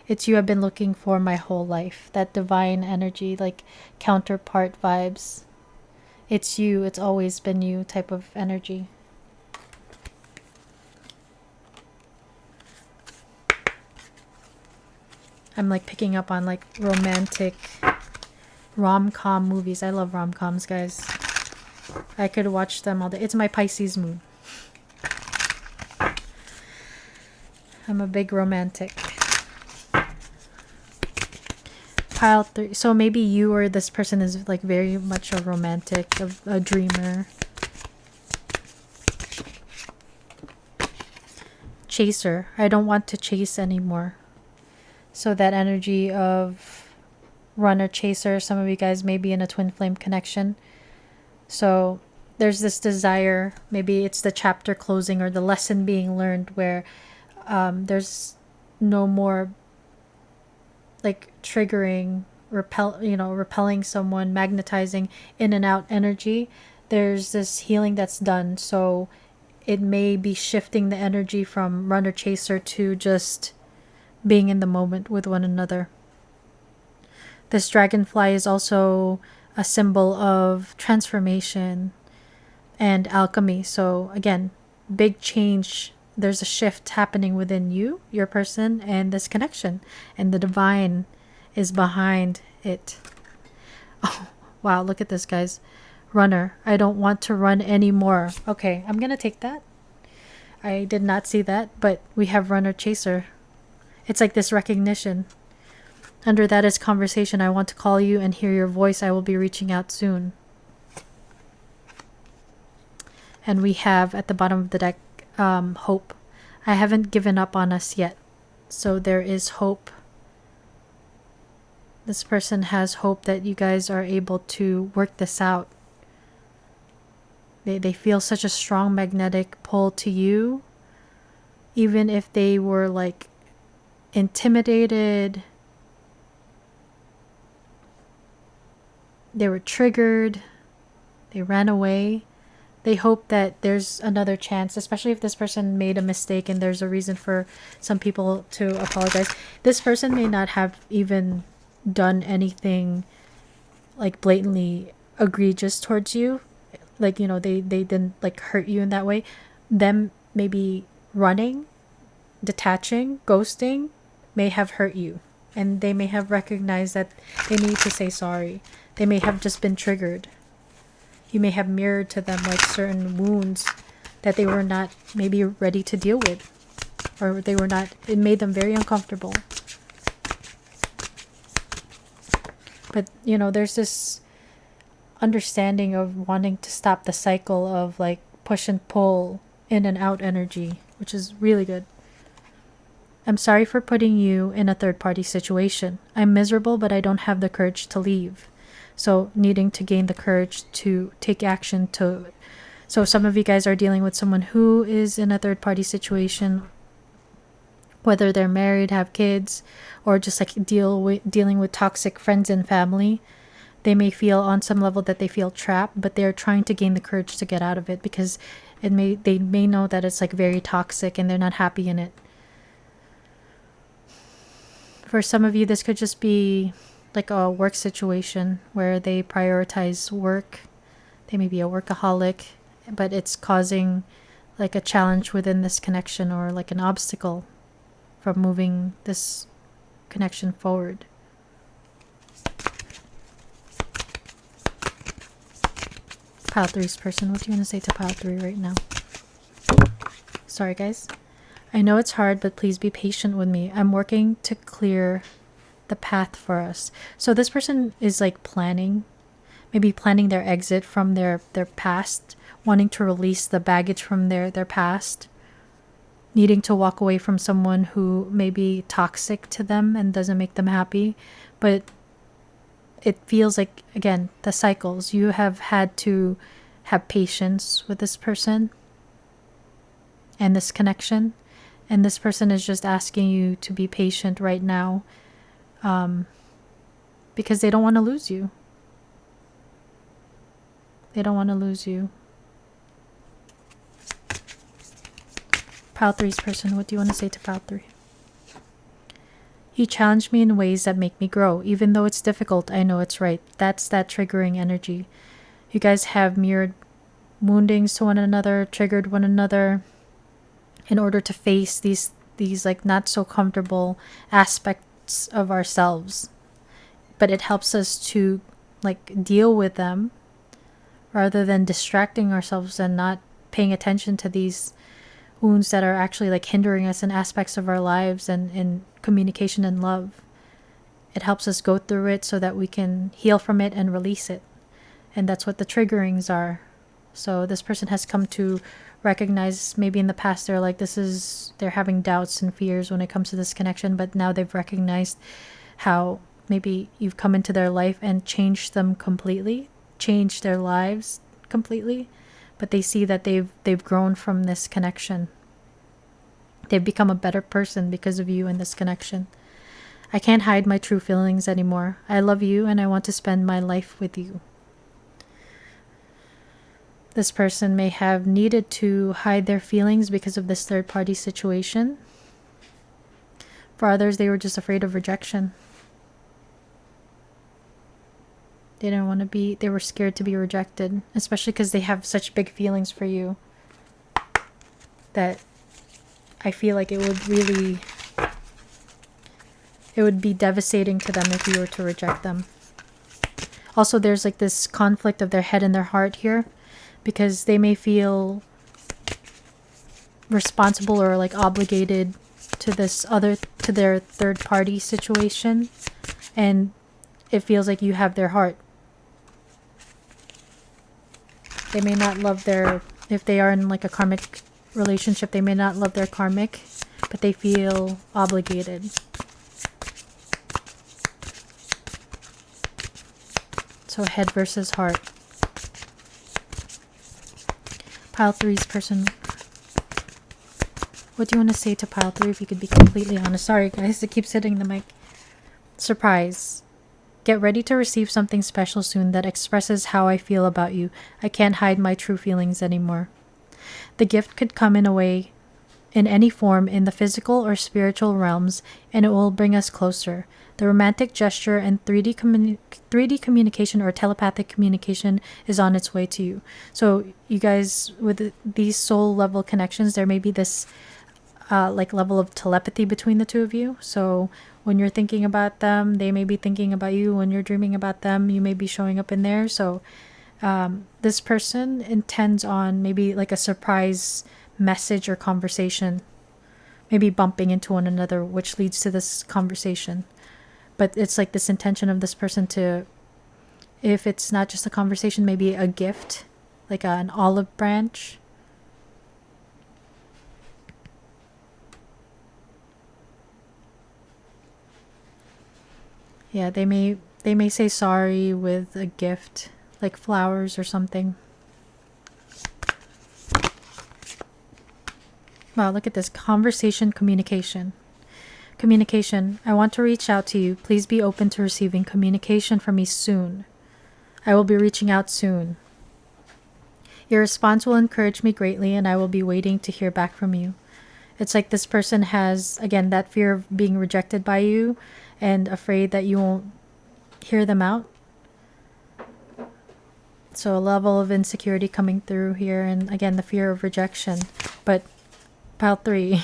It's you I've been looking for my whole life. That divine energy, like counterpart vibes. It's you, it's always been you type of energy. I'm like picking up on like romantic rom-com movies. I love rom-coms, guys. I could watch them all day. It's my Pisces moon. I'm a big romantic. Pile 3. So maybe you or this person is like very much a romantic, a dreamer. Chaser. I don't want to chase anymore. So that energy of runner chaser, some of you guys may be in a twin flame connection. So there's this desire, maybe it's the chapter closing or the lesson being learned where there's no more like triggering, repelling someone, magnetizing in and out energy. There's this healing that's done. So it may be shifting the energy from runner chaser to just being in the moment with one another. This dragonfly is also a symbol of transformation and alchemy. So again, big change. There's a shift happening within you, your person, and this connection. And the divine is behind it. Oh, wow. Look at this, guys. Runner. I don't want to run anymore. Okay, I'm going to take that. I did not see that, but we have runner chaser. It's like this recognition. Under that is conversation. I want to call you and hear your voice. I will be reaching out soon. And we have at the bottom of the deck, hope. I haven't given up on us yet. So there is hope. This person has hope that you guys are able to work this out. They feel such a strong magnetic pull to you. Even if they were like intimidated, they were triggered, they ran away, they hope that there's another chance, especially if this person made a mistake and there's a reason for some people to apologize. This person may not have even done anything like blatantly egregious towards you, like, they didn't like hurt you in that way. Them maybe running, detaching, ghosting may have hurt you. and they may have recognized that they need to say sorry. They may have just been triggered. You may have mirrored to them like certain wounds that they were not maybe ready to deal with, or they were not, it made them very uncomfortable. But there's this understanding of wanting to stop the cycle of like push and pull, in and out energy, which is really good. I'm sorry for putting you in a third party situation. I'm miserable, but I don't have the courage to leave. So needing to gain the courage to take action so some of you guys are dealing with someone who is in a third party situation, whether they're married, have kids, or just like dealing with toxic friends and family. They may feel on some level that they feel trapped, but they're trying to gain the courage to get out of it because they may know that it's like very toxic and they're not happy in it. For some of you, this could just be like a work situation where they prioritize work. They may be a workaholic, but it's causing like a challenge within this connection, or like an obstacle from moving this connection forward. Pile 3's person, what do you want to say to pile 3 right now? Sorry guys. I know it's hard, but please be patient with me. I'm working to clear the path for us. So this person is like maybe planning their exit from their past, wanting to release the baggage from their past, needing to walk away from someone who may be toxic to them and doesn't make them happy. But it feels like, again, the cycles. You have had to have patience with this person and this connection. And this person is just asking you to be patient right now, because they don't want to lose you. They don't want to lose you. Pile 3's person, what do you want to say to pile 3? You challenge me in ways that make me grow. Even though it's difficult, I know it's right. That's that triggering energy. You guys have mirrored woundings to one another, triggered one another in order to face these like not so comfortable aspects of ourselves. But it helps us to like deal with them rather than distracting ourselves and not paying attention to these wounds that are actually like hindering us in aspects of our lives and in communication and love. It helps us go through it so that we can heal from it and release it. And that's what the triggerings are. So this person has come to recognize, maybe in the past they're having doubts and fears when it comes to this connection, but now they've recognized how maybe you've come into their life and changed them completely, changed their lives completely, but they see that they've grown from this connection. They've become a better person because of you and this connection. I can't hide my true feelings anymore. I love you and I want to spend my life with you. This person may have needed to hide their feelings because of this third party situation. For others, they were just afraid of rejection. They didn't want to be, they were scared to be rejected, especially because they have such big feelings for you that I feel like it would be devastating to them if you were to reject them. Also, there's like this conflict of their head and their heart here, because they may feel responsible or like obligated to their third party situation, and it feels like you have their heart. They may not love if they are in like a karmic relationship, they may not love their karmic, but they feel obligated. So head versus heart. Pile 3's person, what do you want to say to pile 3 if you could be completely honest? Sorry guys, it keeps hitting the mic. Surprise. Get ready to receive something special soon that expresses how I feel about you. I can't hide my true feelings anymore. The gift could come in any form in the physical or spiritual realms, and it will bring us closer. The romantic gesture and 3D communication or telepathic communication is on its way to you. So you guys, with these soul level connections, there may be this like level of telepathy between the two of you. So when you're thinking about them, they may be thinking about you. When you're dreaming about them, you may be showing up in there. So this person intends on maybe like a surprise message or conversation, maybe bumping into one another, which leads to this conversation. But it's like this intention of this person to, if it's not just a conversation, maybe a gift, like an olive branch. Yeah, they may say sorry with a gift, like flowers or something. Wow, look at this. Conversation, communication. Communication. I want to reach out to you. Please be open to receiving communication from me soon. I will be reaching out soon. Your response will encourage me greatly, and I will be waiting to hear back from you. It's like this person has, again, that fear of being rejected by you and afraid that you won't hear them out. So a level of insecurity coming through here, and again, the fear of rejection. But pile 3,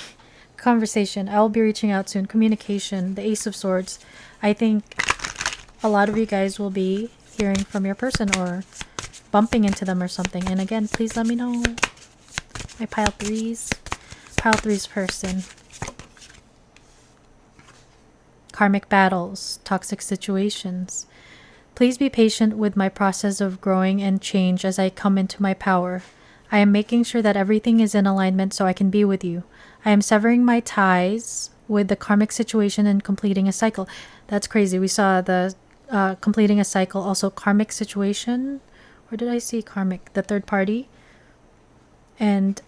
conversation. I will be reaching out soon. Communication, the Ace of Swords. I think a lot of you guys will be hearing from your person or bumping into them or something. And again, please let me know. My pile 3s. Pile 3's person. Karmic battles, toxic situations. Please be patient with my process of growing and change as I come into my power. I am making sure that everything is in alignment so I can be with you. I am severing my ties with the karmic situation and completing a cycle. That's crazy. We saw the completing a cycle, also karmic situation. Where did I see karmic? The third party. And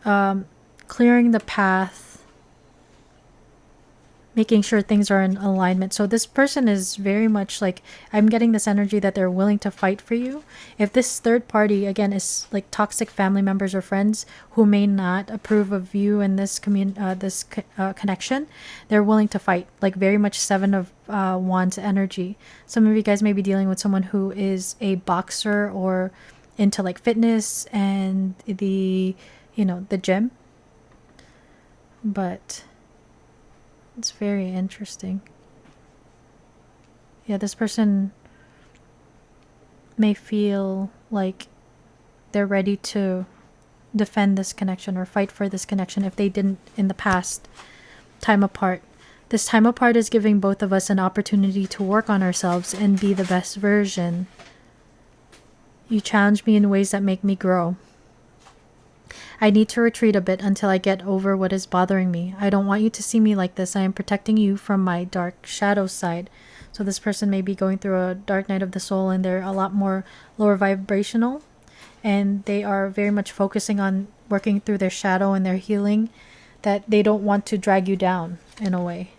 clearing the path, making sure things are in alignment. So this person is very much like, I'm getting this energy that they're willing to fight for you. If this third party, again, is like toxic family members or friends who may not approve of you and this connection, they're willing to fight. Like very much 7 of Wands energy. Some of you guys may be dealing with someone who is a boxer or into like fitness and the gym. But it's very interesting. Yeah, this person may feel like they're ready to defend this connection or fight for this connection if they didn't in the past. Time apart. This time apart is giving both of us an opportunity to work on ourselves and be the best version. You challenge me in ways that make me grow. I need to retreat a bit until I get over what is bothering me. I don't want you to see me like this. I am protecting you from my dark shadow side. So this person may be going through a dark night of the soul and they're a lot more lower vibrational. And they are very much focusing on working through their shadow and their healing, that they don't want to drag you down in a way.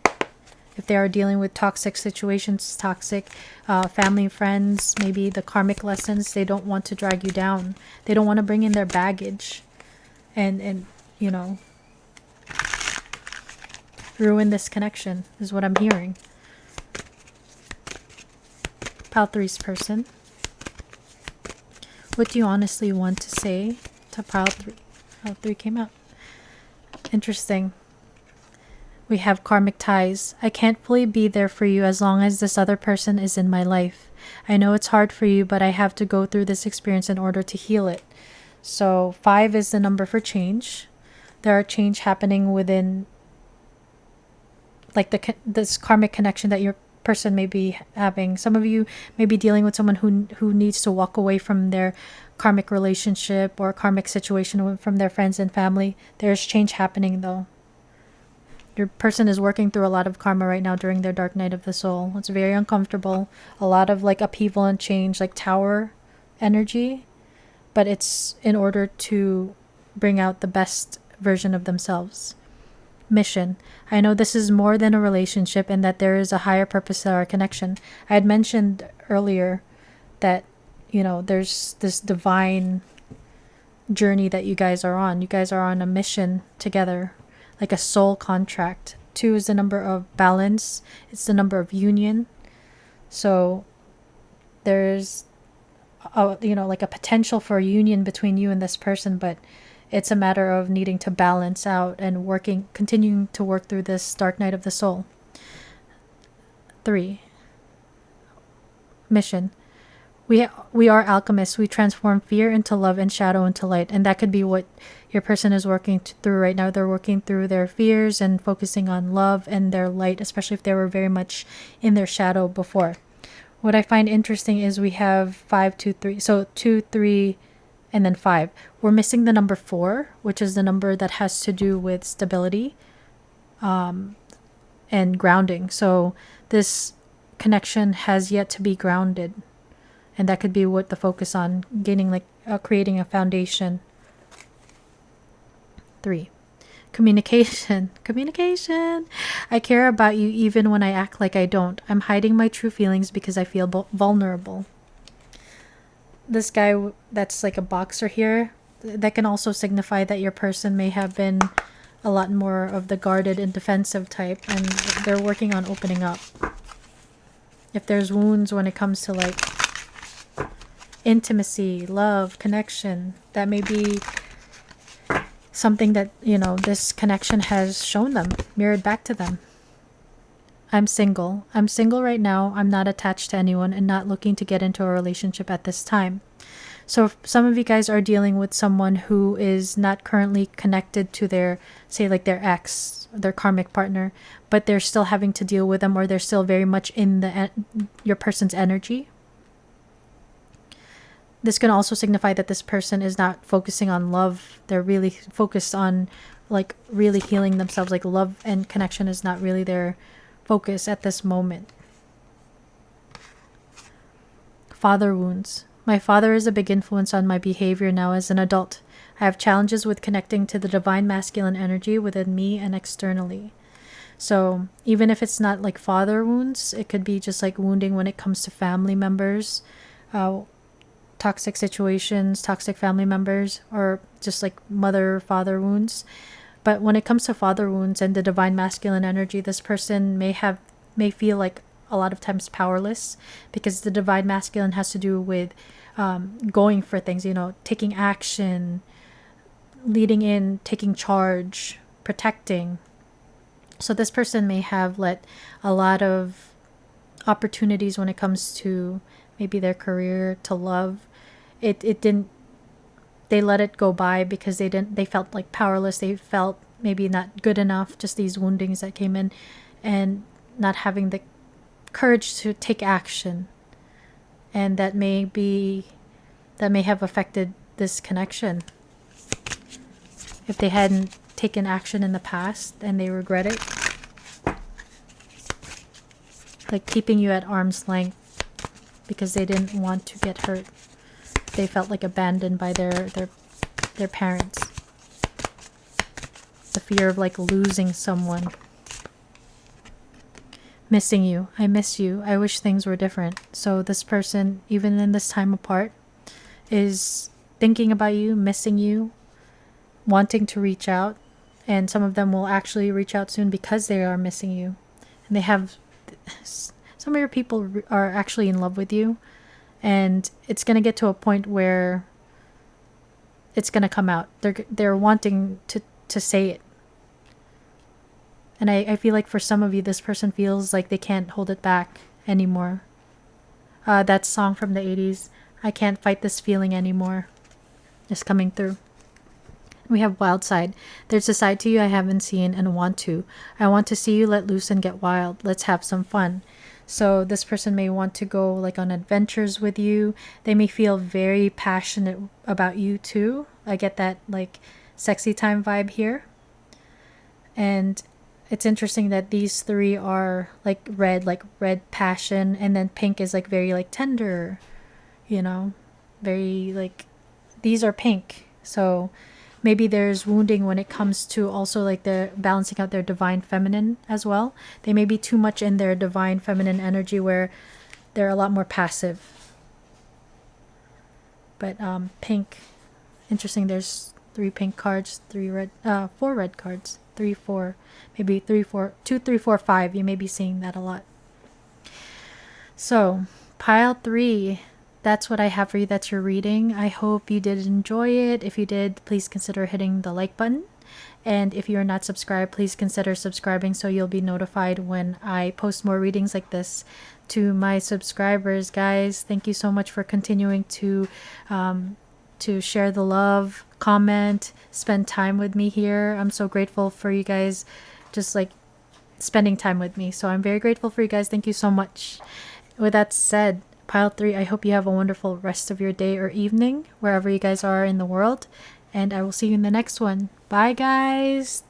If they are dealing with toxic situations, toxic family, friends, maybe the karmic lessons, they don't want to drag you down. They don't want to bring in their baggage. And ruin this connection is what I'm hearing. Pile 3's person. What do you honestly want to say to pile 3? Pile 3 came out. Interesting. We have karmic ties. I can't fully be there for you as long as this other person is in my life. I know it's hard for you, but I have to go through this experience in order to heal it. So 5 is the number for change. There are change happening within, like this karmic connection that your person may be having. Some of you may be dealing with someone who needs to walk away from their karmic relationship or karmic situation from their friends and family. There's change happening though. Your person is working through a lot of karma right now during their dark night of the soul. It's very uncomfortable. A lot of like upheaval and change, like tower energy. But it's in order to bring out the best version of themselves. Mission. I know this is more than a relationship and that there is a higher purpose to our connection. I had mentioned earlier that, there's this divine journey that you guys are on. You guys are on a mission together, like a soul contract. 2 is the number of balance. It's the number of union. So there's like a potential for a union between you and this person, but It's a matter of needing to balance out and continuing to work through this dark night of the soul. 3. Mission. We are alchemists. We transform fear into love and shadow into light. And that could be what your person is working through right now. They're working through their fears and focusing on love and their light, especially if they were very much in their shadow before. What I find interesting is we have 5, 2, 3. So 2, 3, and then 5. We're missing the number 4, which is the number that has to do with stability and grounding. So this connection has yet to be grounded. And that could be what the focus on, gaining creating a foundation. 3. Communication. Communication. I care about you even when I act like I don't. I'm hiding my true feelings because I feel vulnerable. This guy that's like a boxer here, that can also signify that your person may have been a lot more of the guarded and defensive type, and they're working on opening up. If there's wounds when it comes to like intimacy, love, connection, that may be something that, this connection has shown them, mirrored back to them. I'm single. I'm single right now. I'm not attached to anyone and not looking to get into a relationship at this time. So if some of you guys are dealing with someone who is not currently connected to their, say like their ex, their karmic partner, but they're still having to deal with them, or they're still very much in your person's energy. This can also signify that this person is not focusing on love. They're really focused on like really healing themselves. Like love and connection is not really their focus at this moment. Father wounds. My father is a big influence on my behavior now as an adult. I have challenges with connecting to the divine masculine energy within me and externally. So even if it's not like father wounds, it could be just like wounding when it comes to family members, toxic situations, toxic family members, or just like mother, father wounds. But when it comes to father wounds and the divine masculine energy, this person may feel like a lot of times powerless, because the divine masculine has to do with going for things, taking action, leading in, taking charge, protecting. So this person may have let a lot of opportunities when it comes to maybe their career, to love. They let it go by because they felt like powerless. They felt maybe not good enough, just these woundings that came in, and not having the courage to take action. And that may have affected this connection. If they hadn't taken action in the past and they regret it, like keeping you at arm's length because they didn't want to get hurt. They felt like abandoned by their parents. The fear of like losing someone. Missing you. I miss you. I wish things were different. So this person, even in this time apart, is thinking about you, missing you, wanting to reach out. And some of them will actually reach out soon because they are missing you. And they have, some of your people are actually in love with you. And it's going to get to a point where it's going to come out. They're wanting to say it. And I feel like for some of you, this person feels like they can't hold it back anymore. That song from the 80s, I Can't Fight This Feeling Anymore, is coming through. We have wild side. There's a side to you I haven't seen and want to. I want to see you let loose and get wild. Let's have some fun. So this person may want to go like on adventures with you. They may feel very passionate about you too. I get that like sexy time vibe here. And it's interesting that these three are like red passion, and then pink is like very like tender, very like, these are pink. So maybe there's wounding when it comes to also like the balancing out their divine feminine as well. They may be too much in their divine feminine energy where they're a lot more passive. But pink, interesting. There's 3 pink cards, 4 red cards, 3, 4, maybe 3, 4, 2, 3, 4, 5. You may be seeing that a lot. So pile 3, that's what I have for you. That's your reading. I hope you did enjoy it. If you did, please consider hitting the like button. And if you're not subscribed, please consider subscribing so you'll be notified when I post more readings like this. To my subscribers, guys, thank you so much for continuing to share the love, comment, spend time with me here. I'm so grateful for you guys just like spending time with me. So I'm very grateful for you guys. Thank you so much. With that said, Pile 3, I hope you have a wonderful rest of your day or evening, wherever you guys are in the world. And I will see you in the next one. Bye, guys.